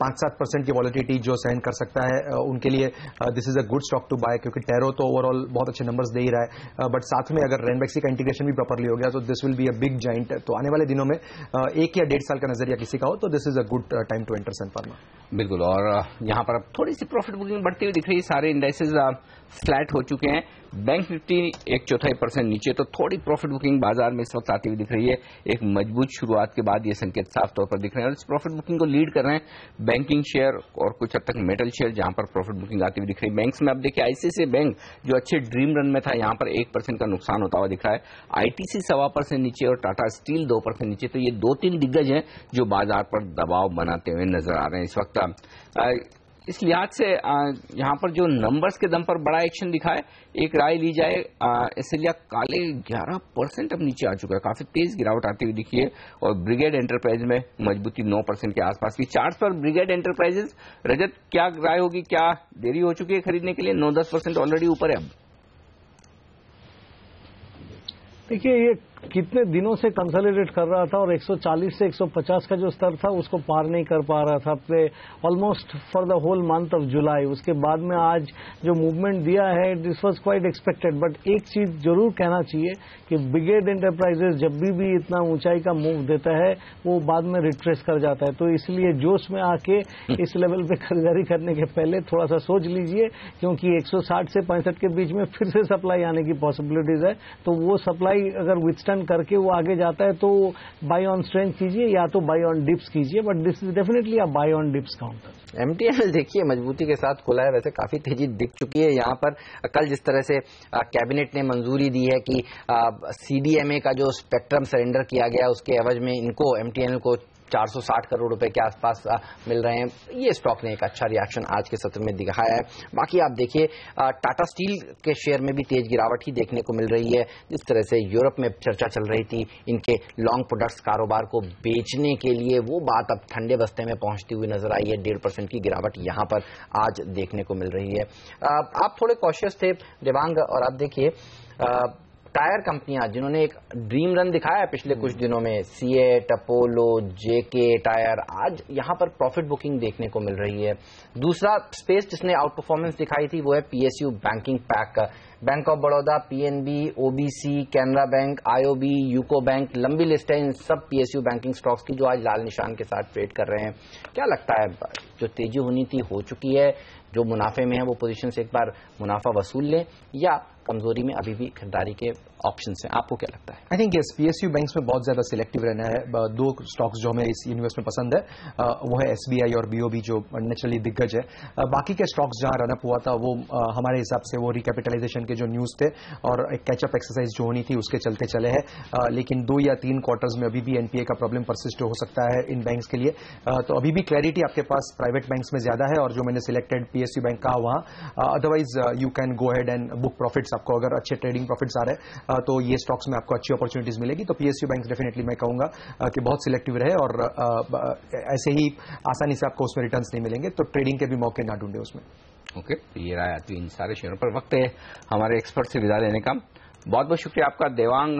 5-7% की वॉलिटिलिटी जो सहन कर सकता है उनके लिए this is a good stock to buy, क्योंकि टैरो तो ओवरऑल बहुत अच्छे नंबर्स दे ही रहा है, बट साथ में अगर रैनबैक्सी का इंटीग्रेशन भी प्रॉपर्ली हो गया तो this will be a big giant. तो आने वाले दिनों में 1 या 1.5 साल का नजरिया किसी का हो तो this is a good time to enter Sun Pharma. बिल्कुल, और यहाँ पर अब थोड़ी सी प्रॉफिट बुकिंग बढ़ती हुई दिख रही है। सारे इंडेक्सेस फ्लैट हो चुके हैं। बैंक निफ्टी 1/4% नीचे, तो थोड़ी प्रॉफिट बुकिंग बाजार में इस वक्त आती हुई दिख रही है। एक मजबूत शुरुआत के बाद ये संकेत साफ तौर पर दिख रहे हैं और इस प्रॉफिट बुकिंग को लीड कर रहे हैं बैंकिंग शेयर और कुछ हद तक मेटल शेयर, जहां पर प्रॉफिट बुकिंग आती हुई दिख रही है। बैंक्स में अब देखिए आईसीआईसीआई बैंक जो अच्छे ड्रीम रन में था, यहां पर 1% का नुकसान होता हुआ दिख रहा है। आईटीसी 1.25% नीचे और टाटा स्टील 2% नीचे। तो ये 2-3 दिग्गज हैं जो बाजार पर दबाव बनाते हुए नजर आ रहे हैं इस वक्त। इस लिहाज से यहाँ पर जो नंबर्स के दम पर बड़ा एक्शन दिखा है, एक राय ली जाए, इसलिए काले 11% अब नीचे आ चुका है, काफी तेज गिरावट आती हुई दिखी है। और ब्रिगेड एंटरप्राइज में मजबूती 9% के आसपास की। चार्ट पर ब्रिगेड एंटरप्राइजेस, रजत क्या राय होगी, क्या देरी हो चुकी है खरीदने के लिए? 9-10% ऑलरेडी ऊपर है अब। देखिए, ये कितने दिनों से कंसोलिडेट कर रहा था और 140 से 150 का जो स्तर था उसको पार नहीं कर पा रहा था almost for the whole month of July. उसके बाद में आज जो मूवमेंट दिया है this was quite expected. But एक चीज जरूर कहना चाहिए कि ब्रिगेड एंटरप्राइजेस जब भी इतना ऊंचाई का मूव देता है वो बाद में रिट्रेस कर जाता है, तो इसलिए जोश में आके इस लेवल पे खरीदारी करने के पहले थोड़ा सा सोच लीजिए, क्योंकि 160 से 65 के बीच में फिर से सप्लाई आने की पॉसिबिलिटीज है। तो वो सप्लाई अगर विथस्टैंड करके वो आगे जाता है तो बाय ऑन स्ट्रेंथ कीजिए या तो बाय ऑन डिप्स कीजिए, but this is definitely a buy on dips counter. MTNL देखिए मजबूती के साथ खुला है, वैसे काफी तेजी दिख चुकी है यहाँ पर। कल जिस तरह से कैबिनेट ने मंजूरी दी है कि सीडीएमए का जो स्पेक्ट्रम सरेंडर किया गया उसके एवज में इनको एमटीएनएल को 460 करोड़ रुपए के आसपास मिल रहे हैं, ये स्टॉक ने एक अच्छा रिएक्शन आज के सत्र में दिखाया है। बाकी आप देखिए टाटा स्टील के शेयर में भी तेज गिरावट ही देखने को मिल रही है। जिस तरह से यूरोप में चर्चा चल रही थी इनके लॉन्ग प्रोडक्ट्स कारोबार को बेचने के लिए, वो बात अब ठंडे बस्ते में पहुंचती हुई नजर आई है। 1.5% की गिरावट यहां पर आज देखने को मिल रही है। आप थोड़े कॉशियस थे देवांग, और आप देखिए टायर कंपनियां जिन्होंने एक ड्रीम रन दिखाया है पिछले कुछ दिनों में, सीएट, अपोलो, जेके टायर, आज यहां पर प्रॉफिट बुकिंग देखने को मिल रही है। दूसरा स्पेस जिसने आउट परफॉर्मेंस दिखाई थी वो है PSU banking pack. Bank of Baroda, PNB, OBC, Canara bank, IOB, UCO bank, लंबी लिस्ट है इन सब पीएसयू बैंकिंग स्टॉक्स की जो आज लाल निशान के साथ ट्रेड कर रहे हैं। क्या लगता है जो तेजी होनी थी हो चुकी है, जो मुनाफे में है वो पोजीशन से एक बार मुनाफा वसूल लें, या कमजोरी में अभी भी खरीदारी के ऑप्शंस हैं? आपको क्या लगता है? I think yes, PSU banks में बहुत ज्यादा सिलेक्टिव रहना है। दो स्टॉक्स जो हमें इस यूनिवर्स में पसंद है वो है एसबीआई और बीओबी जो नेचुरली दिग्गज है। बाकी के स्टॉक्स जहां रनअप हुआ था वो हमारे हिसाब से वो रिकैपिटलाइजेशन के जो न्यूज थे और एक कैचअप एक्सरसाइज जो होनी थी उसके चलते चले हैं। लेकिन 2 या 3 क्वार्टर्स में अभी भी एनपीए का प्रॉब्लम परसिस्ट हो सकता है इन बैंक्स के लिए। तो अभी भी क्लैरिटी आपके पास प्राइवेट बैंक्स में ज्यादा है, और जो मैंने सिलेक्टेड पीएसयू बैंक कहा वहां otherwise you can go head and book profits. आपको अगर अच्छे ट्रेडिंग प्रॉफिट्स आ रहे हैं तो ये स्टॉक्स में आपको अच्छी अपॉर्चुनिटीज मिलेगी। तो पीएसयू बैंक डेफिनेटली मैं कहूंगा कि बहुत सिलेक्टिव रहे, और ऐसे ही आसानी से आपको उसमें रिटर्न्स नहीं मिलेंगे, तो ट्रेडिंग के भी मौके ना ढूंढे उसमें। ओके, ये रहा तो इन सारे शेयरों पर। वक्त है हमारे एक्सपर्ट से विदा लेने का। बहुत बहुत शुक्रिया आपका देवांग,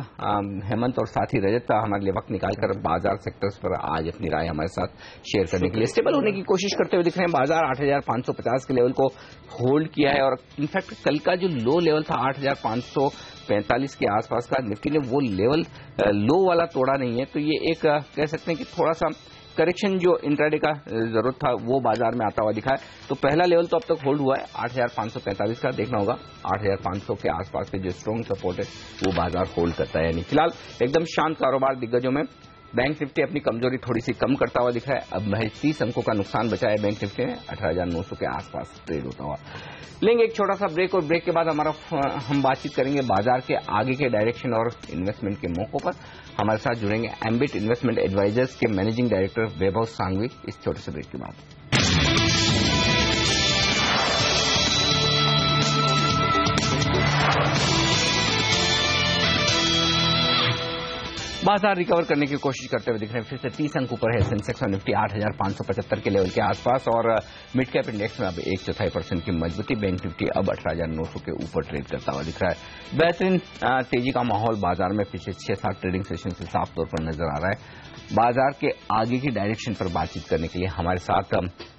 हेमंत और साथी रजत हमारे लिए वक्त निकालकर बाजार सेक्टर्स पर आज अपनी राय हमारे साथ शेयर करने के लिए स्टेबल होने की कोशिश करते हुए दिख रहे हैं। बाजार 8,550 के लेवल को होल्ड किया है, और इनफैक्ट कल का जो लो लेवल था 8,545 के आसपास का, निफ्टी ने वो लेवल लो वाला तोड़ा नहीं है। तो ये एक कह सकते हैं कि थोड़ा सा करेक्शन जो इंट्राडे का जरूरत था वो बाजार में आता हुआ दिखा है। तो पहला लेवल तो अब तक होल्ड हुआ है 8,545 का, देखना होगा 8,500 के आसपास के जो स्ट्रॉन्ग सपोर्ट है वो बाजार होल्ड करता है। यानी फिलहाल एकदम शांत कारोबार दिग्गजों में। बैंक निफ्टी अपनी कमजोरी थोड़ी सी कम करता हुआ दिख रहा है। अब महज 30 अंकों का नुकसान बचा है बैंक निफ्टी में, 18,900 के आसपास ट्रेड होता हुआ। लेंगे एक छोटा सा ब्रेक, और ब्रेक के बाद हम बातचीत करेंगे बाजार के आगे के डायरेक्शन और इन्वेस्टमेंट के मौकों पर। हमारे साथ जुड़ेंगे एम्बिट इन्वेस्टमेंट एडवाइजर्स के मैनेजिंग डायरेक्टर वैभव सांघवी इस छोटे से ब्रेक के बाद। बाजार रिकवर करने की कोशिश करते हुए दिख रहे हैं। फिर से 30 अंक ऊपर है सेंसेक्स और निफ्टी 8,575 के लेवल के आसपास, और मिड कैप इंडेक्स में अब 1/4% की मजबूती। बैंक निफ्टी अब 18,900 के ऊपर ट्रेड करता हुआ दिख रहा है। बेहतरीन तेजी का माहौल बाजार में पिछले 6-7 ट्रेडिंग सेशन से साफ तौर पर नजर आ रहा है। बाजार के आगे की डायरेक्शन पर बातचीत करने के लिए हमारे साथ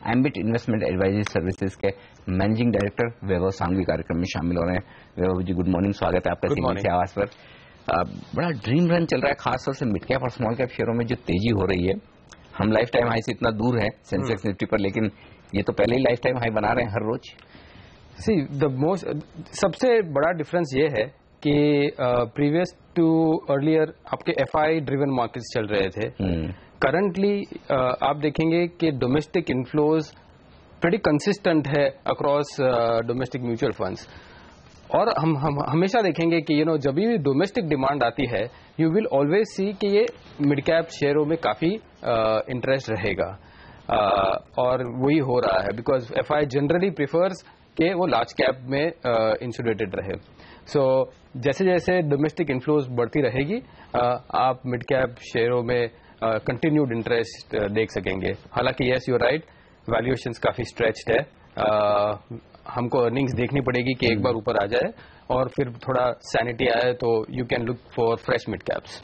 एम्बिट इन्वेस्टमेंट एडवाइजरी सर्विसेज के मैनेजिंग डायरेक्टर वैभव सांघवी कार्यक्रम में शामिल हो रहे हैं। वैभव जी, गुड मॉर्निंग, स्वागत है आपका सिग्नल की आवाज पर। बड़ा ड्रीम रन चल रहा है खासतौर से मिड कैप और स्मॉल कैप शेयरों में जो तेजी हो रही है। हम लाइफ टाइम हाई से इतना दूर है सेंसेक्स निफ्टी पर, लेकिन ये तो पहले ही लाइफ टाइम हाई बना रहे हैं हर रोज। सबसे बड़ा डिफरेंस ये है कि प्रीवियस टू अर्लियर आपके एफआई ड्रिवन मार्केट्स चल रहे थे। करंटली आप देखेंगे कि डोमेस्टिक इनफ्लोज प्रीटी कंसिस्टेंट है अक्रॉस डोमेस्टिक म्यूचुअल फंड्स, और हम हमेशा देखेंगे कि जब भी डोमेस्टिक डिमांड आती है यू विल ऑलवेज सी कि ये मिड कैप शेयरों में काफी इंटरेस्ट रहेगा, और वही हो रहा है बिकॉज एफआई जनरली प्रिफर्स कि वो लार्ज कैप में इंसुलेटेड रहे। सो जैसे जैसे डोमेस्टिक इन्फ्लोज बढ़ती रहेगी आप मिड कैप शेयरों में कंटिन्यूड इंटरेस्ट देख सकेंगे। हालांकि यस यू राइट, वैल्यूएशंस काफी स्ट्रेच्ड है। हमको अर्निंग्स देखनी पड़ेगी कि एक बार ऊपर आ जाए और फिर थोड़ा सैनिटी आए तो you can look for fresh mid caps.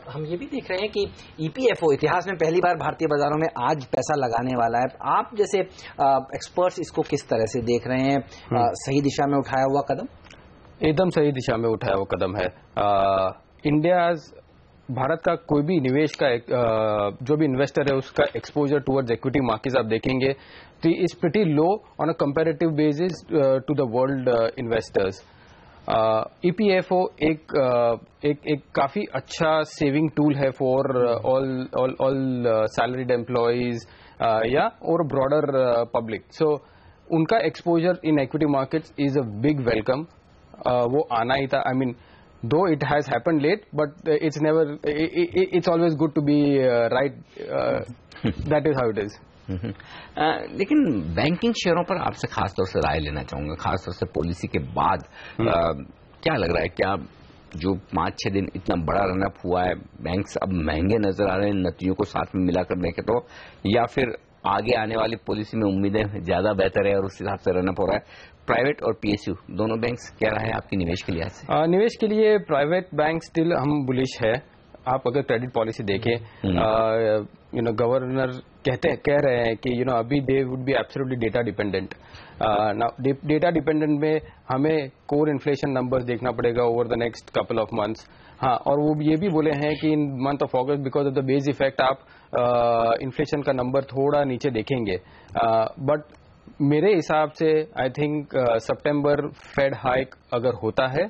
हम ये भी देख रहे हैं कि ईपीएफओ इतिहास में पहली बार भारतीय बाजारों में आज पैसा लगाने वाला है। आप जैसे एक्सपर्ट्स इसको किस तरह से देख रहे हैं? सही दिशा में उठाया हुआ कदम? एकदम सही दिशा में उठाया हुआ कदम है। भारत का कोई भी निवेश का जो भी इन्वेस्टर है उसका एक्सपोजर टुवर्ड्स इक्विटी मार्केट्स आप देखेंगे तो is pretty low on a comparative basis to the world investors. EPFO एक काफी अच्छा सेविंग टूल है फॉर ऑल सैलरीड एम्प्लॉइज या और ब्रॉडर पब्लिक। सो उनका exposure in equity markets is a big welcome. वो आना ही था। I mean though it has happened late, but it's always good to be right. That is how it is. लेकिन banking शेयरों पर आपसे खासतौर से राय लेना चाहूंगा, खासतौर से पॉलिसी के बाद क्या लग रहा है? क्या जो 5-6 दिन इतना बड़ा रनअप हुआ है, बैंक्स अब महंगे नजर आ रहे हैं नतीजों को साथ में मिलाकर देखें तो, या फिर आगे आने वाली पॉलिसी में उम्मीदें ज्यादा बेहतर है और उस हिसाब से रनअप हो रहा है? प्राइवेट और पीएसयू दोनों बैंक्स क्या रहा है आपकी निवेश के लिहाज से? निवेश के लिए प्राइवेट बैंक स्टिल हम बुलिश है। आप अगर क्रेडिट पॉलिसी देखें, गवर्नर कह रहे हैं कि अभी they would be absolutely data dependent. Data dependent में हमें कोर इन्फ्लेशन नंबर्स देखना पड़ेगा over the next couple of months. हाँ, और वो ये भी बोले हैं कि in month of August because of the base effect आप इन्फ्लेशन का नंबर थोड़ा नीचे देखेंगे। बट मेरे हिसाब से I think September Fed hike अगर होता है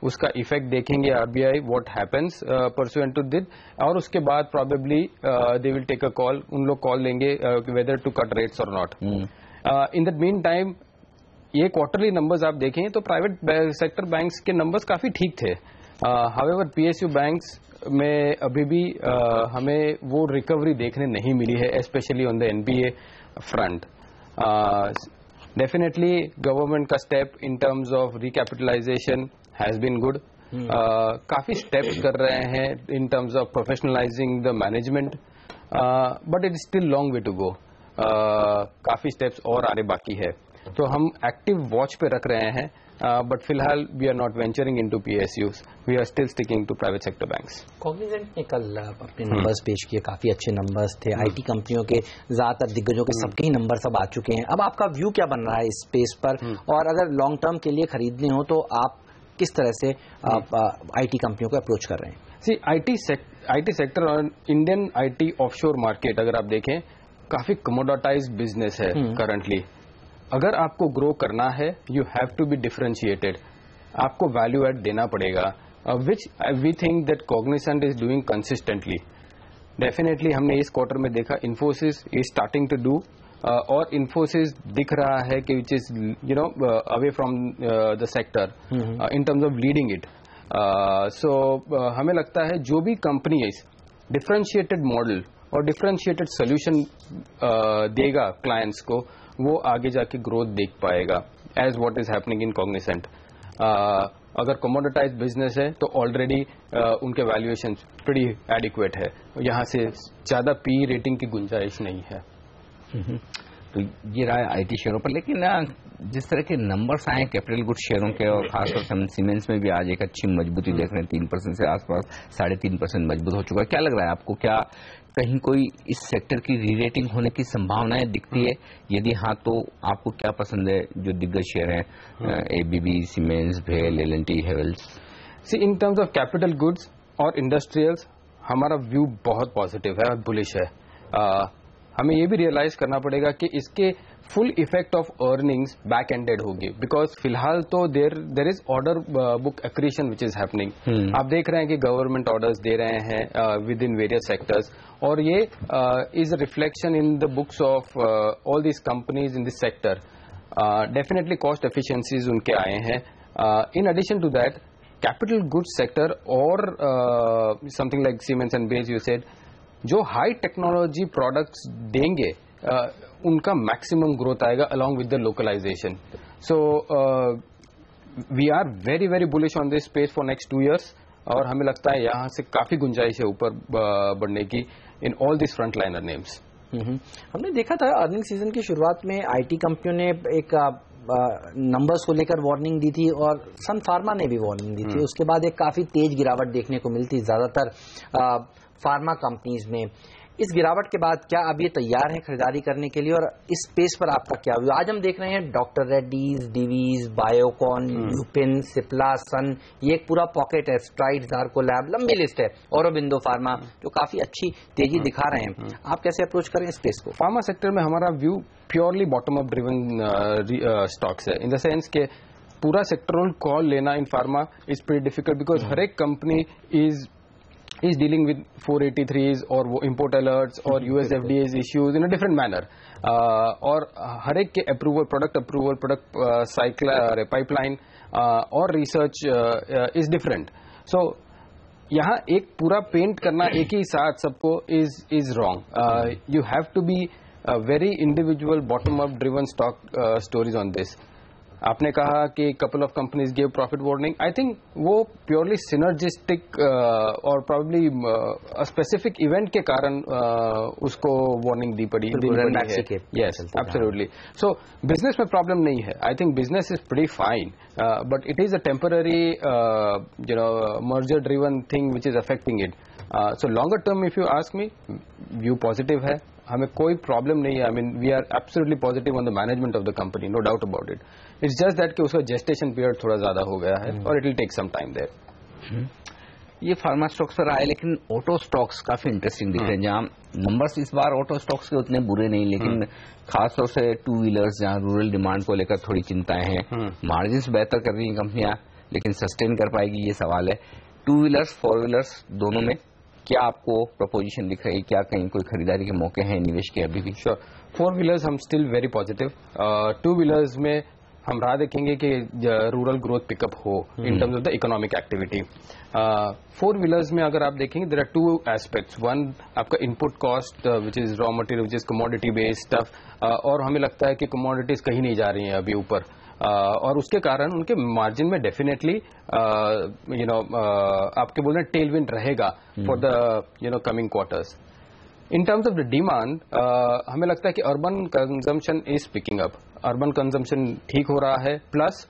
उसका इफेक्ट देखेंगे RBI what happens pursuant to this, और उसके बाद probably they will take a call. उन लोग कॉल लेंगे वेदर टू कट रेट्स और not. In that meantime ये क्वार्टरली नंबर्स आप देखें तो प्राइवेट सेक्टर बैंक्स के नंबर्स काफी ठीक थे। हाउएवर पीएसयू बैंक्स में अभी भी हमें वो रिकवरी देखने नहीं मिली है, specially on the NPA front. Definitely government का step in terms of recapitalisation has been good. काफी स्टेप्स कर रहे हैं in terms of professionalising the management, but it is still long way to go. काफी स्टेप्स और आने बाकी है, तो हम एक्टिव वॉच पे रख रहे हैं। बट फिलहाल we are not venturing into PSUs, we are still sticking to private sector banks. Cognizant ने कल अपने नंबर्स पेश किए, काफी अच्छे नंबर्स थे। आईटी कंपनियों के ज्यादातर दिग्गजों के सबके ही नंबर सब आ चुके हैं। अब आपका व्यू क्या बन रहा है इस स्पेस पर, और अगर लॉन्ग टर्म के लिए खरीदने हो तो आप किस तरह से आईटी कंपनियों को अप्रोच कर रहे हैं? सी आईटी सेक्टर और इंडियन आईटी ऑफशोर मार्केट अगर आप देखें काफी कमोडिटाइज्ड बिजनेस है करंटली। अगर आपको ग्रो करना है you have to be differentiated, आपको वैल्यू एड देना पड़ेगा, which we think that Cognizant is doing consistently. Definitely हमने इस क्वार्टर में देखा Infosys is starting to do, और इन्फोसिस दिख रहा है कि which is away from the sector in terms of leading it. So हमें लगता है जो भी कंपनी डिफरेंशिएटेड मॉडल और डिफरेंशिएटेड सोल्यूशन देगा क्लाइंट्स को, वो आगे जाके ग्रोथ देख पाएगा, as what is happening in Cognizant. अगर कमोडिटाइज्ड बिजनेस है तो ऑलरेडी उनके वैल्यूएशन प्रीटी एडिक्वेट है, यहाँ से ज्यादा पी रेटिंग की गुंजाइश नहीं है। तो ये रहा है आईटी शेयरों पर, लेकिन जिस तरह के नंबर्स आए कैपिटल गुड शेयरों के, और खासतौर से सीमेंस में भी आज एक अच्छी मजबूती देख रहे हैं, 3% से आसपास 3.5% मजबूत हो चुका है। क्या लग रहा है आपको, क्या कहीं कोई इस सेक्टर की री रेटिंग होने की संभावनाएं दिखती है? यदि हाँ तो आपको क्या पसंद है जो दिग्गज शेयर हैं, एबीबी, सीमेंस, भेल, L and T, Havells? See in terms of capital goods और इंडस्ट्रियल्स हमारा व्यू बहुत पॉजिटिव है और बुलिश है। हमें ये भी रियलाइज करना पड़ेगा कि इसके full effect of earnings back ended होगी, बिकॉज फिलहाल तो there is order book accretion which is happening. आप देख रहे हैं कि गवर्नमेंट ऑर्डर्स दे रहे हैं विद इन वेरियस सेक्टर्स, और ये is a reflection in the books of all this companies in this sector. Definitely cost efficiencies उनके आए हैं। In addition to that capital goods sector और something like Siemens and base, you said, जो high technology products देंगे उनका maximum growth आएगा along with the localisation. So we are very very bullish on this space for next 2 years, और हमें लगता है यहाँ से काफी गुंजाइश है ऊपर बढ़ने की in all this front liner names. हमने देखा था अर्निंग सीजन की शुरुआत में आईटी कंपनियों ने एक नंबर्स को लेकर वार्निंग दी थी और सन फार्मा ने भी वार्निंग दी थी। उसके बाद एक काफी तेज गिरावट देखने को मिलती ज्यादातर फार्मा कंपनीज में। इस गिरावट के बाद क्या अब ये तैयार है खरीदारी करने के लिए और इस स्पेस पर आपका क्या व्यू? आज हम देख रहे हैं डॉक्टर रेड्डीज, डिवीज, बायोकॉन, ल्यूपिन, सिप्ला, सन, ये एक पूरा पॉकेट है, स्ट्राइड, ज़ार्को लैब, लंबी लिस्ट है, औरोबिंदो फार्मा जो काफी अच्छी तेजी दिखा रहे हैं। आप कैसे अप्रोच करें इस स्पेस को? फार्मा सेक्टर में हमारा view purely bottom up driven stocks है, इन द सेंस के पूरा सेक्टरल कॉल लेना in pharma is pretty difficult because हर एक company is dealing with 483s और वो import alerts और US FDA's issues in a different manner और हर एक के प्रोडक्ट साइकिल पाइपलाइन और रिसर्च इज डिफरेंट। सो यहाँ एक पूरा पेंट करना एक ही साथ सबको is wrong. You have to be very individual bottom up driven stock stories on this. आपने कहा कि couple of companies give profit warning, I think वो प्योरली सिनर्जिस्टिक और प्रोबेबली स्पेसिफिक इवेंट के कारण उसको वार्निंग दी पड़ी है। Yes, absolutely. सो बिजनेस में प्रॉब्लम नहीं है, I think business is pretty fine, but it is a temporary merger driven thing which is affecting it. So longer term if you ask me, view positive है, हमें कोई problem नहीं है। I mean we are absolutely positive on the management of the company, no doubt about it. It's just that कि उसका gestation period थोड़ा ज्यादा हो गया है और it will take some time there. ये फार्मा स्टॉक्स पर आए, लेकिन ऑटो स्टॉक्स काफी इंटरेस्टिंग दिख रहे हैं, जहां नंबर्स इस बार ऑटो स्टॉक्स के उतने बुरे नहीं, लेकिन खासतौर से टू व्हीलर्स जहां रूरल डिमांड को लेकर थोड़ी चिंताएं हैं। मार्जिन्स बेहतर कर रही हैं कंपनियां, लेकिन सस्टेन कर पाएगी ये सवाल है। टू व्हीलर्स, फोर व्हीलर्स दोनों में क्या आपको प्रपोजिशन दिख रही है? क्या कहीं कोई खरीदारी के मौके हैं निवेश के अभी भी? श्योर, फोर व्हीलर्स हम still very positive. Two wheelers में हम राह देखेंगे कि रूरल ग्रोथ पिकअप हो in terms of the economic activity. Four wheelers में अगर आप देखेंगे there are two aspects. One, आपका input cost which is raw material which is commodity based stuff, और हमें लगता है कि कमोडिटीज कहीं नहीं जा रही हैं अभी ऊपर, और उसके कारण उनके मार्जिन में डेफिनेटली आपके बोल रहे टेल विंड रहेगा for the coming quarters. In terms of the demand, हमें लगता है कि urban consumption is picking up, urban consumption ठीक हो रहा है, प्लस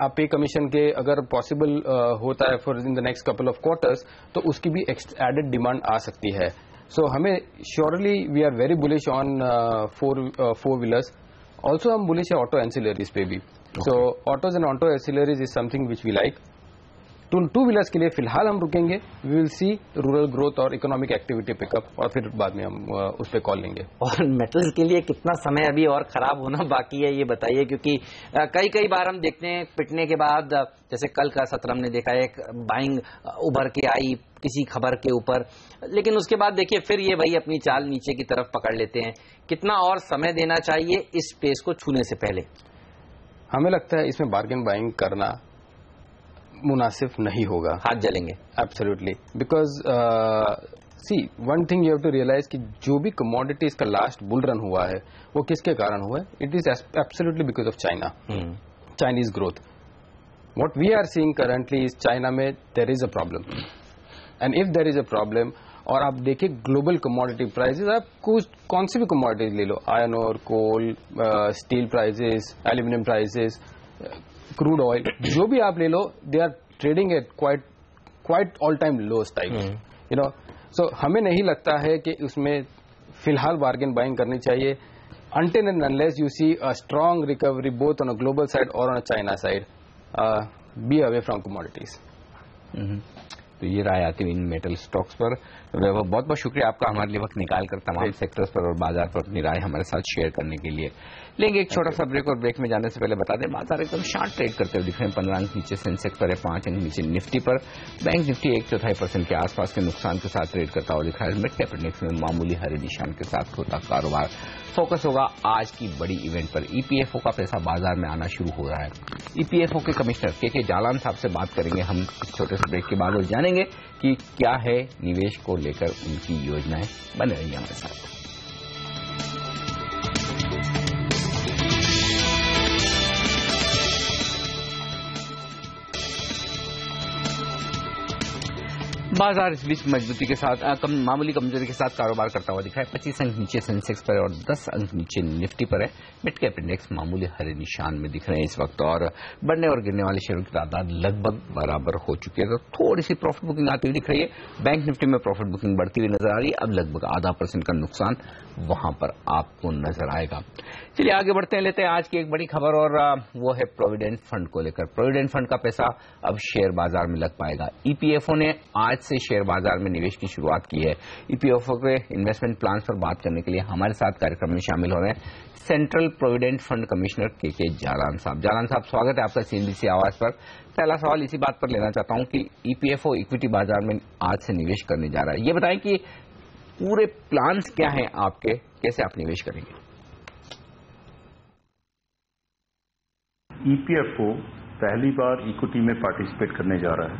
आप पे कमीशन के अगर पॉसिबल होता है for in the next couple of quarters तो उसकी भी एडेड डिमांड आ सकती है। सो हमें surely we are very bullish on four wheelers. Also हम बुलिश है ऑटो एंसिलरीज पे भी। So autos and auto ancillaries is something which we like. Two wheelers के लिए फिलहाल हम रुकेंगे, we will see rural growth और इकोनॉमिक एक्टिविटी पिकअप, और फिर बाद में हम उस पर कॉल लेंगे। और मेटल्स के लिए कितना समय अभी और खराब होना बाकी है ये बताइए, क्योंकि कई बार हम देखते हैं पिटने के बाद, जैसे कल का सत्र हमने देखा एक बाइंग उभर के आई किसी खबर के ऊपर, लेकिन उसके बाद देखिए फिर ये वही अपनी चाल नीचे की तरफ पकड़ लेते हैं। कितना और समय देना चाहिए इस स्पेस को छूने से पहले? हमें लगता है इसमें बार्गेन बाइंग करना मुनासिब नहीं होगा, हाथ जलेंगे। Absolutely, because see one thing you have to realise कि जो भी कमोडिटीज का लास्ट बुल रन हुआ है वो किसके कारण हुआ है? It is absolutely because of China, Chinese growth. What we are seeing currently is China में there is a problem, and if there is a problem, और आप देखिए ग्लोबल कमोडिटी प्राइसेस, आप कौन सी भी कमोडिटीज ले लो, iron ore, coal, steel prices, aluminium prices, crude oil, जो भी आप ले लो, they are trading at quite all time lows type, you know. So हमें नहीं लगता है कि उसमें फिलहाल बार्गेन बाइंग करनी चाहिए until and unless you see a strong recovery both on a global side or on a China side. Be away from commodities. तो ये राय आती हुई इन मेटल स्टॉक्स पर। वैभव, बहुत बहुत शुक्रिया आपका हमारे लिए वक्त निकाल कर तमाम सेक्टर्स पर और बाजार पर अपनी राय हमारे साथ शेयर करने के लिए। लेंगे एक छोटा सा ब्रेक, और ब्रेक में जाने से पहले बता दें बाजार एकदम शार्ट ट्रेड करते हुए दिख रहे हैं। 15 अंक नीचे सेंसेक्स पर है, 5 अंक नीचे निफ्टी पर। बैंक निफ्टी 1/4% के आसपास के नुकसान के साथ ट्रेड करता हुआ दिख रहा है। मिड कैप इंडेक्स में मामूली हरे निशान के साथ होता कारोबार। फोकस होगा आज की बड़ी इवेंट पर। ईपीएफओ का पैसा बाजार में आना शुरू हो रहा है। ईपीएफओ के कमिश्नर के जालान साहब से बात करेंगे हम इस छोटे से ब्रेक के बाद, और जानेंगे कि क्या है निवेश को लेकर उनकी योजनाएं। बने रहिए हमारे साथ। बाजार इस बीच मजबूती के साथ मामूली कमजोरी के साथ कारोबार करता हुआ दिखा है। 25 अंक नीचे सेंसेक्स पर और 10 अंक नीचे निफ्टी पर है। मिड कैप इंडेक्स मामूली हरे निशान में दिख रहे हैं इस वक्त और बढ़ने और गिरने वाले शेयरों की तादाद लगभग बराबर हो चुकी है। तो थोड़ी सी प्रॉफिट बुकिंग आती हुई दिख रही है। बैंक निफ्टी में प्रॉफिट बुकिंग बढ़ती हुई नजर आ रही है। अब लगभग 0.5% का नुकसान वहां पर आपको नजर आएगा। चलिए आगे बढ़ते हैं, लेते हैं आज की एक बड़ी खबर और वो है प्रोविडेंट फंड को लेकर। प्रोविडेंट फंड का पैसा अब शेयर बाजार में लग पाएगा। ईपीएफओ ने आज से शेयर बाजार में निवेश की शुरुआत की है। ईपीएफओ के इन्वेस्टमेंट प्लान पर बात करने के लिए हमारे साथ कार्यक्रम में शामिल हो रहे हैं सेंट्रल प्रोविडेंट फंड कमिश्नर के जालान साहब। जालान साहब, स्वागत है आपका सीएनबीसी आवाज पर। पहला सवाल इसी बात पर लेना चाहता हूं कि ईपीएफओ इक्विटी बाजार में आज से निवेश करने जा रहा है। ये बताएं कि पूरे प्लान्स क्या हैं आपके, कैसे आप निवेश करेंगे? ईपीएफओ पहली बार इक्विटी में पार्टिसिपेट करने जा रहा है।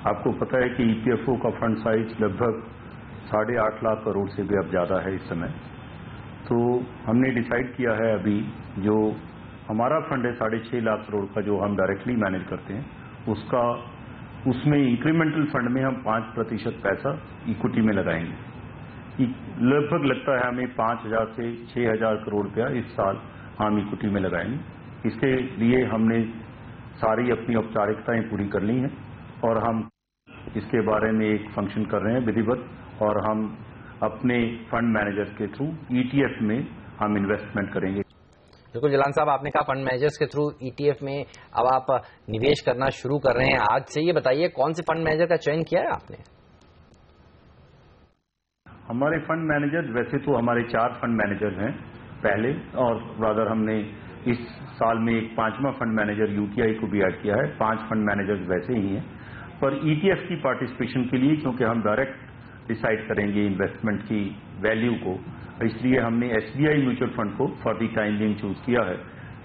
आपको पता है कि ईपीएफओ का फंड साइज लगभग 8.5 लाख करोड़ से भी अब ज्यादा है इस समय। तो हमने डिसाइड किया है अभी जो हमारा फंड है 6.5 लाख करोड़ का, जो हम डायरेक्टली मैनेज करते हैं, उसमें इंक्रीमेंटल फंड में हम 5% पैसा इक्विटी में लगाएंगे। लगभग लगता है हमें 5,000 से 6,000 करोड़ रुपया इस साल हम इक्विटी में लगाएंगे। इसके लिए हमने सारी अपनी औपचारिकताएं पूरी कर ली हैं और हम इसके बारे में एक फंक्शन कर रहे हैं विधिवत, और हम अपने फंड मैनेजर के थ्रू ईटीएफ में हम इन्वेस्टमेंट करेंगे। बिल्कुल जलान साहब, आपने कहा फंड मैनेजर्स के थ्रू ईटीएफ में अब आप निवेश करना शुरू कर रहे हैं आज से। ये बताइए कौन से फंड मैनेजर का चयन किया है आपने? हमारे फंड मैनेजर, वैसे तो हमारे 4 फंड मैनेजर हैं पहले, और रादर हमने इस साल में एक 5वां फंड मैनेजर यूटीआई को भी ऐड किया है। 5 फंड मैनेजर्स वैसे ही हैं, पर ईटीएफ की पार्टिसिपेशन के लिए, क्योंकि हम डायरेक्ट डिसाइड करेंगे इन्वेस्टमेंट की वैल्यू को, इसलिए हमने एसबीआई म्यूचुअल फंड को for the time being choose किया है।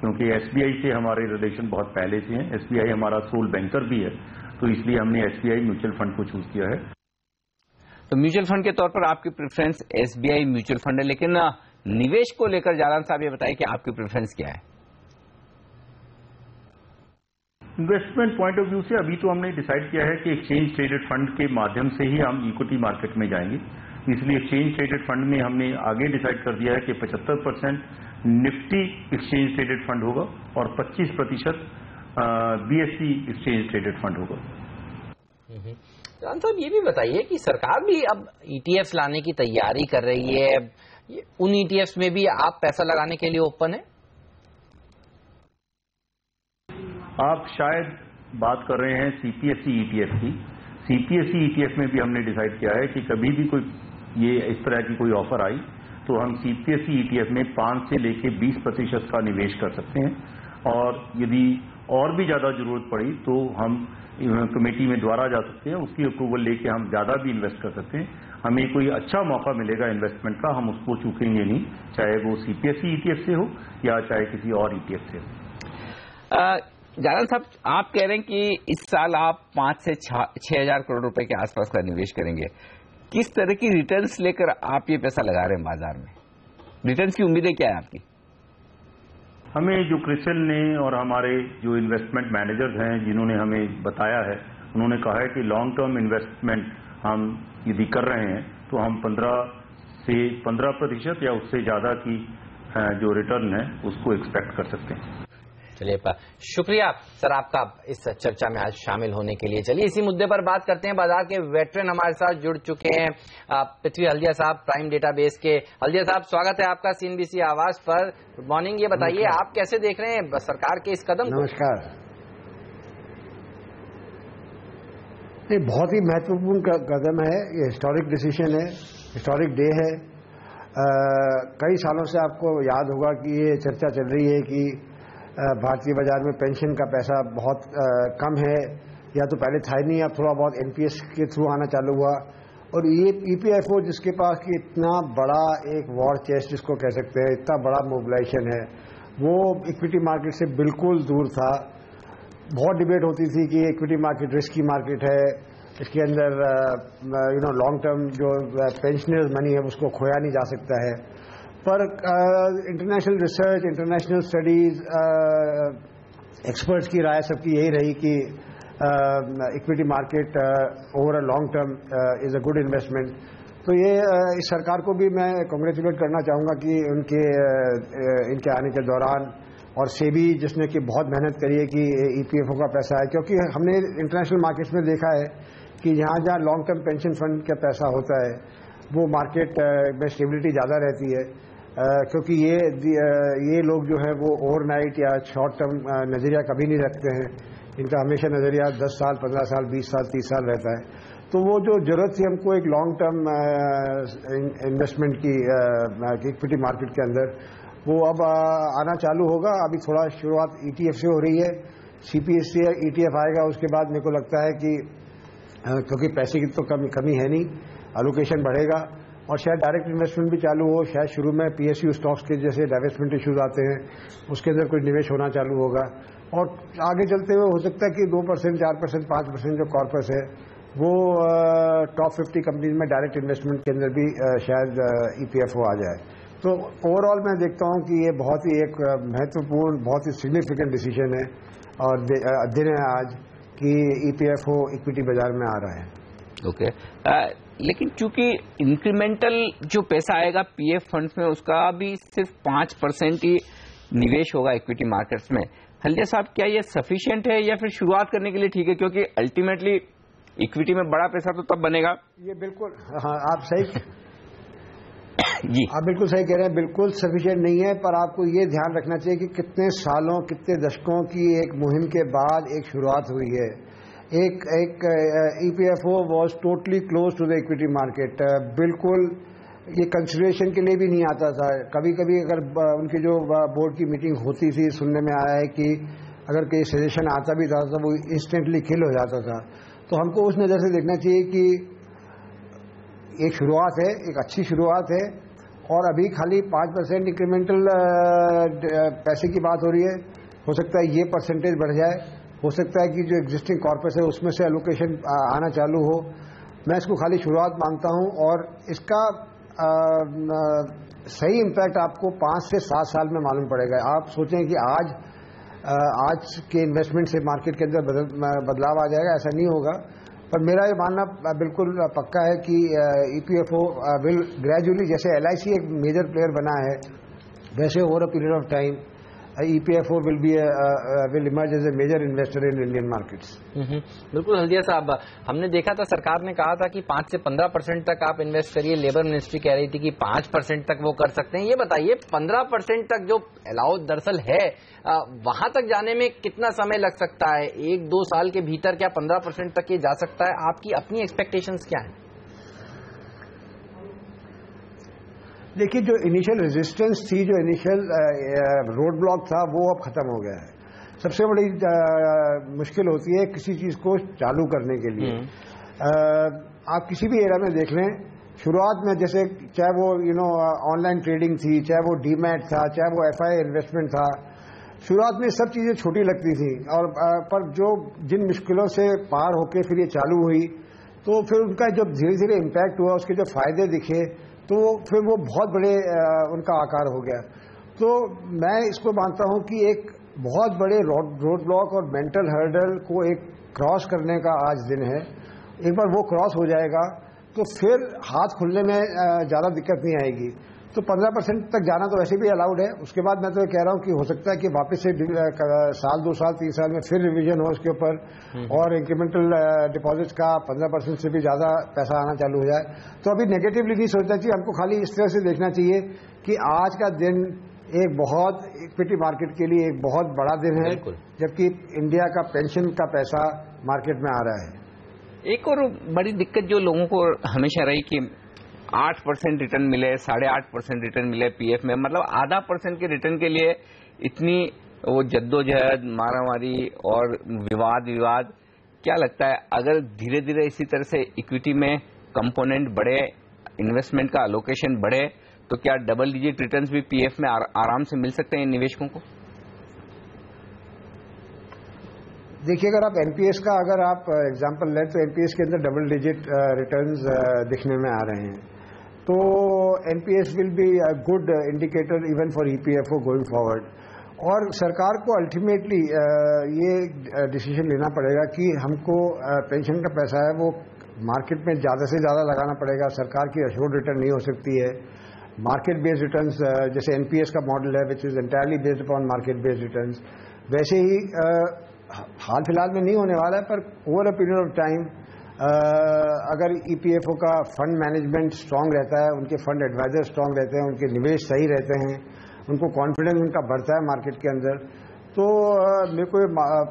क्योंकि एसबीआई से हमारे रिलेशन बहुत पहले से हैं, एसबीआई हमारा सोल बैंकर भी है, तो इसलिए हमने एसबीआई म्यूचुअल फंड को चूज किया है। तो म्यूचुअल फंड के तौर पर आपकी प्रेफरेंस एसबीआई म्यूचुअल फंड है, लेकिन निवेश को लेकर जालान साहब ये बताएं कि आपकी प्रेफरेंस क्या है? इन्वेस्टमेंट पॉइंट ऑफ व्यू से अभी तो हमने डिसाइड किया है कि एक्सचेंज ट्रेडेड फंड के माध्यम से ही हम इक्विटी मार्केट में जाएंगे। इसलिए एक्सचेंज ट्रेडेड फंड में हमने आगे डिसाइड कर दिया है कि 75% निफ्टी एक्सचेंज ट्रेडेड फंड होगा और 25% बीएसई एक्सचेंज ट्रेडेड फंड होगा। जान साहब, ये भी बताइए कि सरकार भी अब ईटीएफ्स लाने की तैयारी कर रही है। उन ईटीएफ्स में भी आप पैसा लगाने के लिए ओपन है? आप शायद बात कर रहे हैं सीपीएसई ईटीएफ की। सीपीएसई ईटीएफ में भी हमने डिसाइड किया है कि कभी भी कोई ये इस तरह की कोई ऑफर आई तो हम सीपीएसई ईटीएफ में 5 से लेकर 20% का निवेश कर सकते हैं, और यदि और भी ज्यादा जरूरत पड़ी तो हम कमेटी में द्वारा जा सकते हैं, उसकी अप्रूवल लेके हम ज्यादा भी इन्वेस्ट कर सकते हैं। हमें कोई अच्छा मौका मिलेगा इन्वेस्टमेंट का, हम उसको चूकेंगे नहीं, चाहे वो सीपीएसई ईटीएफ से हो या चाहे किसी और ईटीएफ से हो। जालान साहब, आप कह रहे हैं कि इस साल आप 5 से 6,000 करोड़ रुपए के आसपास का निवेश करेंगे। किस तरह की रिटर्न्स लेकर आप ये पैसा लगा रहे हैं बाजार में? रिटर्न्स की उम्मीदें क्या है आपकी? हमें जो क्रिसिल ने और हमारे जो इन्वेस्टमेंट मैनेजर्स हैं जिन्होंने हमें बताया है, उन्होंने कहा है कि लॉन्ग टर्म इन्वेस्टमेंट हम यदि कर रहे हैं तो हम 15% या उससे ज्यादा की जो रिटर्न है उसको एक्सपेक्ट कर सकते हैं। चलिए, शुक्रिया सर आपका इस चर्चा में आज शामिल होने के लिए। चलिए इसी मुद्दे पर बात करते हैं। बाजार के वेटरन हमारे साथ जुड़ चुके हैं, पृथ्वी हल्दिया साहब, प्राइम डेटाबेस के। हल्दिया साहब, स्वागत है आपका सीएनबीसी आवाज पर। Good morning. ये बताइए आप कैसे देख रहे हैं सरकार के इस कदम को? नमस्कार। ये बहुत ही महत्वपूर्ण कदम है, ये हिस्टोरिक डिसीजन है, हिस्टोरिक डे है। कई सालों से आपको याद होगा कि ये चर्चा चल रही है कि भारतीय बाजार में पेंशन का पैसा बहुत कम है, या तो पहले था ही नहीं, अब थोड़ा बहुत एनपीएस के थ्रू आना चालू हुआ। और ये ईपीएफओ जिसके पास कि इतना बड़ा एक वॉर चेस्ट जिसको कह सकते हैं, इतना बड़ा मोबिलाइजेशन है, वो इक्विटी मार्केट से बिल्कुल दूर था। बहुत डिबेट होती थी कि इक्विटी मार्केट रिस्की मार्केट है, इसके अंदर लॉन्ग टर्म जो पेंशनर्स मनी है उसको खोया नहीं जा सकता है। पर international research, international studies, experts की राय सबकी यही रही कि equity market over a long term is a good investment. तो ये इस सरकार को भी मैं कांग्रेचुलेट करना चाहूँगा कि इनके आने के दौरान, और सेबी जिसने कि बहुत मेहनत करी है कि ईपीएफओ का पैसा है, क्योंकि हमने इंटरनेशनल मार्केट्स में देखा है कि जहाँ लॉन्ग टर्म पेंशन फंड का पैसा होता है वो मार्केट में स्टेबिलिटी ज़्यादा रहती है, क्योंकि ये लोग जो है वो ओवरनाइट या शॉर्ट टर्म नज़रिया कभी नहीं रखते हैं। इनका हमेशा नज़रिया 10 साल, 15 साल, 20 साल, 30 साल रहता है। तो वो जो जरूरत थी हमको एक लॉन्ग टर्म इन्वेस्टमेंट की इक्विटी मार्केट के अंदर, वो अब आना चालू होगा। अभी थोड़ा शुरुआत ईटीएफ से हो रही है, सीपीएस से ईटीएफ आएगा। उसके बाद मेरे को लगता है कि क्योंकि पैसे की तो कमी है नहीं, एलोकेशन बढ़ेगा और शायद डायरेक्ट इन्वेस्टमेंट भी चालू हो। शायद शुरू में पीएसयू स्टॉक्स के जैसे डाइवेस्टमेंट इश्यूज आते हैं उसके अंदर कोई निवेश होना चालू होगा, और आगे चलते हुए हो सकता है कि 2%, 4%, 5% जो कॉर्पस है वो टॉप 50 कंपनीज में डायरेक्ट इन्वेस्टमेंट के अंदर भी शायद ईपीएफओ आ जाए। तो ओवरऑल मैं देखता हूं कि ये बहुत ही एक महत्वपूर्ण, बहुत ही सिग्निफिकेंट डिसीजन है और दिन है आज कि ईपीएफओ इक्विटी बाजार में आ रहा है। ओके, लेकिन चूंकि इंक्रीमेंटल जो पैसा आएगा पीएफ फंड्स में उसका भी सिर्फ 5% ही निवेश होगा इक्विटी मार्केट्स में। हल्दिया साहब, क्या ये सफिशिएंट है या फिर शुरुआत करने के लिए ठीक है? क्योंकि अल्टीमेटली इक्विटी में बड़ा पैसा तो तब बनेगा। ये बिल्कुल, हाँ आप सही जी, आप बिल्कुल सही कह रहे हैं, बिल्कुल सफिशिएंट नहीं है। पर आपको ये ध्यान रखना चाहिए कि कितने सालों, कितने दशकों की एक मुहिम के बाद एक शुरुआत हुई है। एक EPFO was totally close to the equity market. बिल्कुल ये कंसिडरेशन के लिए भी नहीं आता था। कभी कभी अगर उनकी जो बोर्ड की मीटिंग होती थी, सुनने में आया है कि अगर कोई सजेशन आता भी था तो वो इंस्टेंटली किल हो जाता था। तो हमको उस नज़र से देखना चाहिए कि एक शुरुआत है, एक अच्छी शुरुआत है, और अभी खाली 5% इंक्रीमेंटल पैसे की बात हो रही है। हो सकता है ये परसेंटेज बढ़ जाए, हो सकता है कि जो एग्जिस्टिंग कॉर्पस है उसमें से एलोकेशन आना चालू हो। मैं इसको खाली शुरुआत मानता हूं, और इसका सही इम्पैक्ट आपको 5 से 7 साल में मालूम पड़ेगा। आप सोचें कि आज के इन्वेस्टमेंट से मार्केट के अंदर बदलाव आ जाएगा, ऐसा नहीं होगा। पर मेरा ये मानना बिल्कुल पक्का है कि ईपीएफओ विल ग्रेजुअली, जैसे एलआईसी एक मेजर प्लेयर बना है, वैसे over a period of time EPFO will emerge as a major investor in Indian markets. बिल्कुल हल्दिया साहब, हमने देखा था सरकार ने कहा था कि 5 से 15% तक आप इन्वेस्ट करिए। लेबर मिनिस्ट्री कह रही थी कि 5% तक वो कर सकते हैं। ये बताइए 15% तक जो अलाउ दरअसल है वहां तक जाने में कितना समय लग सकता है? 1-2 साल के भीतर क्या 15% तक ये जा सकता है? आपकी अपनी एक्सपेक्टेशंस क्या है? देखिए, जो इनिशियल रेजिस्टेंस थी, जो इनिशियल रोड ब्लॉक था, वो अब खत्म हो गया है। सबसे बड़ी मुश्किल होती है किसी चीज को चालू करने के लिए। आप किसी भी एरिया में देख लें, शुरुआत में जैसे चाहे वो ऑनलाइन ट्रेडिंग थी, चाहे वो डीमैट था, चाहे वो एफआई इन्वेस्टमेंट था, शुरुआत में सब चीजें छोटी लगती थी, और पर जिन मुश्किलों से पार होके फिर ये चालू हुई, तो फिर उनका जब धीरे धीरे इम्पैक्ट हुआ, उसके जो फायदे दिखे, तो फिर वो बहुत बड़े उनका आकार हो गया। तो मैं इसको मानता हूं कि एक बहुत बड़े रोड ब्लॉक और मेंटल हर्डल को एक क्रॉस करने का आज दिन है। एक बार वो क्रॉस हो जाएगा तो फिर हाथ खुलने में ज़्यादा दिक्कत नहीं आएगी। तो 15% तक जाना तो वैसे भी अलाउड है। उसके बाद मैं तो कह रहा हूं कि हो सकता है कि वापस से साल, 2 साल, 3 साल में फिर रिवीजन हो उसके ऊपर, और इंक्रीमेंटल डिपॉजिट्स का 15% से भी ज़्यादा पैसा आना चालू हो जाए। तो अभी नेगेटिवली नहीं सोचना चाहिए, हमको खाली इस तरह से देखना चाहिए कि आज का दिन एक बहुत इक्विटी मार्केट के लिए एक बहुत बड़ा दिन है, जबकि इंडिया का पेंशन का पैसा मार्केट में आ रहा है। एक और बड़ी दिक्कत जो लोगों को हमेशा रही कि 8% रिटर्न मिले, 8.5% रिटर्न मिले पीएफ में, मतलब आधा % के रिटर्न के लिए इतनी वो जद्दोजहद, मारामारी और विवाद। क्या लगता है अगर धीरे धीरे इसी तरह से इक्विटी में कंपोनेंट बढ़े, इन्वेस्टमेंट का एलोकेशन बढ़े, तो क्या डबल डिजिट रिटर्न्स भी पीएफ में आराम से मिल सकते हैं निवेशकों को? देखिए, अगर आप एनपीएस का एग्जांपल लें तो एनपीएस के अंदर डबल डिजिट रिटर्न्स दिखने में आ रहे हैं। तो NPS will be a good indicator even for EPFO going forward. और सरकार को अल्टीमेटली ये डिसीजन लेना पड़ेगा कि हमको पेंशन का पैसा है वो मार्केट में ज़्यादा से ज़्यादा लगाना पड़ेगा। सरकार की अश्योर्ड रिटर्न नहीं हो सकती है। मार्केट बेस्ड रिटर्न्स जैसे एनपीएस का मॉडल है which is entirely based upon market based returns, वैसे ही हाल फिलहाल में नहीं होने वाला है, पर over a period of time अगर ईपीएफओ का फंड मैनेजमेंट स्ट्रांग रहता है, उनके फंड एडवाइजर स्ट्रांग रहते हैं, उनके निवेश सही रहते हैं, उनको कॉन्फिडेंस उनका बढ़ता है मार्केट के अंदर, तो मेरे को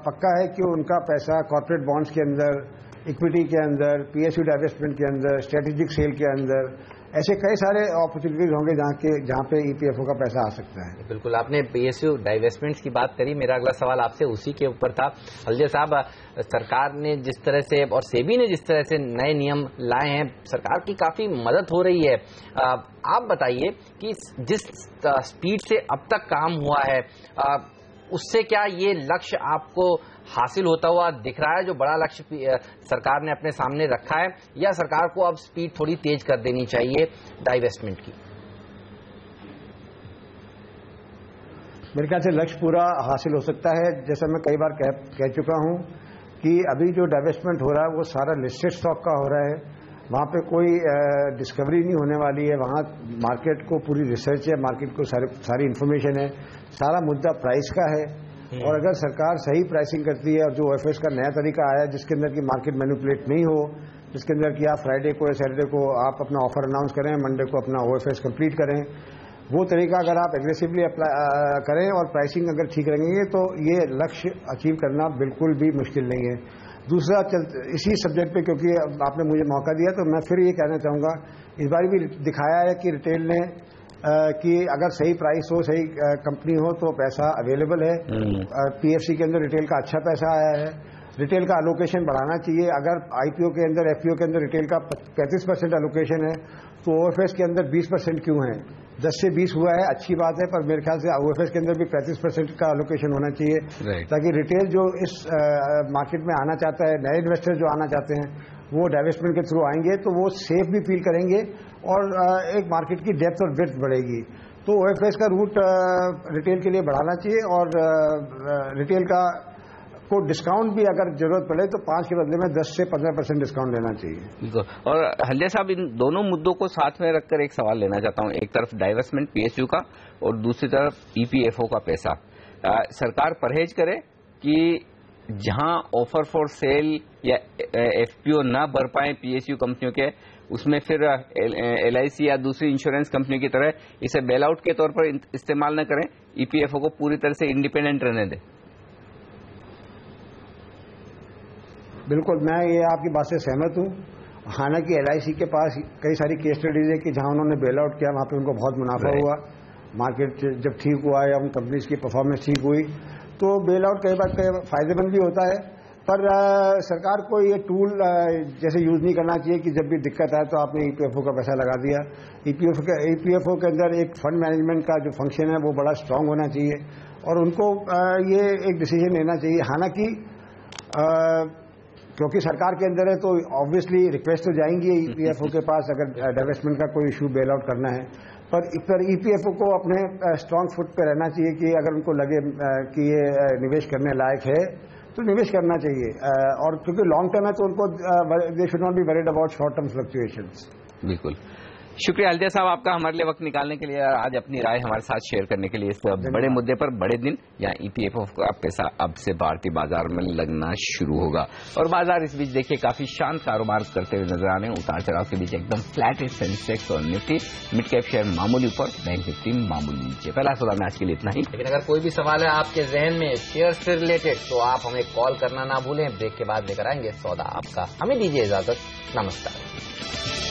पक्का है कि उनका पैसा कॉर्पोरेट बॉन्ड्स के अंदर, इक्विटी के अंदर, पीएसयू डाइवेस्टमेंट के अंदर, स्ट्रेटेजिक सेल के अंदर, ऐसे कई सारे अपॉर्चुनिटीज होंगे जहां पे ईपीएफओ का पैसा आ सकता है। बिल्कुल, आपने पीएसयू डाइवेस्टमेंट्स की बात करी, मेरा अगला सवाल आपसे उसी के ऊपर था। हल्दिया साहब, सरकार ने जिस तरह से और सेबी ने जिस तरह से नए नियम लाए हैं, सरकार की काफी मदद हो रही है। आप बताइए कि जिस स्पीड से अब तक काम हुआ है उससे क्या ये लक्ष्य आपको हासिल होता हुआ दिख रहा है, जो बड़ा लक्ष्य सरकार ने अपने सामने रखा है, या सरकार को अब स्पीड थोड़ी तेज कर देनी चाहिए डाइवेस्टमेंट की? मेरे ख्याल से लक्ष्य पूरा हासिल हो सकता है। जैसा मैं कई बार कह चुका हूं कि अभी जो डाइवेस्टमेंट हो रहा है वो सारा लिस्टेड स्टॉक का हो रहा है, वहां पे कोई डिस्कवरी नहीं होने वाली है, वहां मार्केट को पूरी रिसर्च है, मार्केट को सारी इन्फॉर्मेशन है, सारा मुद्दा प्राइस का है। और अगर सरकार सही प्राइसिंग करती है और जो ओएफएस का नया तरीका आया है जिसके अंदर की मार्केट मैनिपुलेट नहीं हो, जिसके अंदर कि आप फ्राइडे को या सैटरडे को आप अपना ऑफर अनाउंस करें, मंडे को अपना ओएफएस कंप्लीट करें, वो तरीका अगर आप एग्रेसिवली करें और प्राइसिंग अगर ठीक रहेंगे तो ये लक्ष्य अचीव करना बिल्कुल भी मुश्किल नहीं है। दूसरा, इसी सब्जेक्ट पे क्योंकि आपने मुझे मौका दिया तो मैं फिर ये कहना चाहूँगा, इस बार भी दिखाया है कि रिटेल ने कि अगर सही प्राइस हो, सही कंपनी हो तो पैसा अवेलेबल है। पीएफसी के अंदर रिटेल का अच्छा पैसा आया है, रिटेल का एलोकेशन बढ़ाना चाहिए। अगर आईपीओ के अंदर, एफपीओ के अंदर रिटेल का 35% एलोकेशन है तो ओएफएस के अंदर 20% क्यों है? 10 से 20 हुआ है, अच्छी बात है, पर मेरे ख्याल से ओएफएस के अंदर भी 35% का एलोकेशन होना चाहिए, ताकि रिटेल जो इस मार्केट में आना चाहता है, नए इन्वेस्टर जो आना चाहते हैं, वो डाइवेस्टमेंट के थ्रू आएंगे तो वो सेफ भी फील करेंगे और एक मार्केट की डेप्थ और ब्रेड्थ बढ़ेगी। तो ओएफएस का रूट रिटेल के लिए बढ़ाना चाहिए और रिटेल का को डिस्काउंट भी अगर जरूरत पड़े तो 5 के बदले में 10 से 15% डिस्काउंट लेना चाहिए। और हल्दिया साहब, इन दोनों मुद्दों को साथ में रखकर एक सवाल लेना चाहता हूं। एक तरफ डाइवेस्टमेंट पीएसयू का और दूसरी तरफ ईपीएफओ का पैसा। सरकार परहेज करे कि जहां ऑफर फॉर सेल या एफपीओ ना भर पाए पीएसयू कंपनियों के, उसमें फिर एलआईसी या दूसरी इंश्योरेंस कंपनी की तरह इसे बेल आउट के तौर पर इस्तेमाल न करें, ईपीएफओ को पूरी तरह से इंडिपेंडेंट रहने दें। बिल्कुल, मैं ये आपकी बात से सहमत हूँ। हालांकि एलआईसी के पास कई सारी केस स्टडीज है कि जहां उन्होंने बेल आउट किया वहां पे उनको बहुत मुनाफा हुआ, मार्केट जब ठीक हुआ या उन कंपनीज की परफॉर्मेंस ठीक हुई, तो बेल आउट कई बार फायदेमंद भी होता है। पर सरकार को ये टूल जैसे यूज नहीं करना चाहिए कि जब भी दिक्कत आए तो आपने ईपीएफओ का पैसा लगा दिया। ईपीएफओ के अंदर एक फंड मैनेजमेंट का जो फंक्शन है वो बड़ा स्ट्रांग होना चाहिए और उनको ये एक डिसीजन लेना चाहिए। हालांकि क्योंकि सरकार के अंदर है तो ऑब्वियसली रिक्वेस्ट तो जाएंगी ईपीएफओ के पास अगर डाइवेस्टमेंट का कोई इशू बेल आउट करना है, पर ईपीएफओ को अपने स्ट्रांग फुट पे रहना चाहिए कि अगर उनको लगे कि ये निवेश करने लायक है तो निवेश करना चाहिए। और क्योंकि लॉन्ग टर्म है तो उनको they should not be worried about short term fluctuations. बिल्कुल, शुक्रिया हल्दिया साहब आपका हमारे लिए वक्त निकालने के लिए, आज अपनी राय हमारे साथ शेयर करने के लिए। इस बड़े मुद्दे पर बड़े दिन, यहाँ ईपीएफओ का पैसा अब से भारतीय बाजार में लगना शुरू होगा और बाजार इस बीच देखिए काफी शांत कारोबार करते हुए नजर आने, उतार चढ़ाव के बीच एकदम फ्लैट है सेंसेक्स और निफ्टी। मिड कैप शेयर मामूली ऊपर, बैंक निफ्टी मामूली नीचे। पहला सौदा में आज के लिए इतना ही। लेकिन अगर कोई भी सवाल है आपके जहन में शेयर से रिलेटेड तो आप हमें कॉल करना ना भूलें। ब्रेक के बाद लेकर आएंगे सौदा आपका। हमें दीजिए इजाजत, नमस्कार।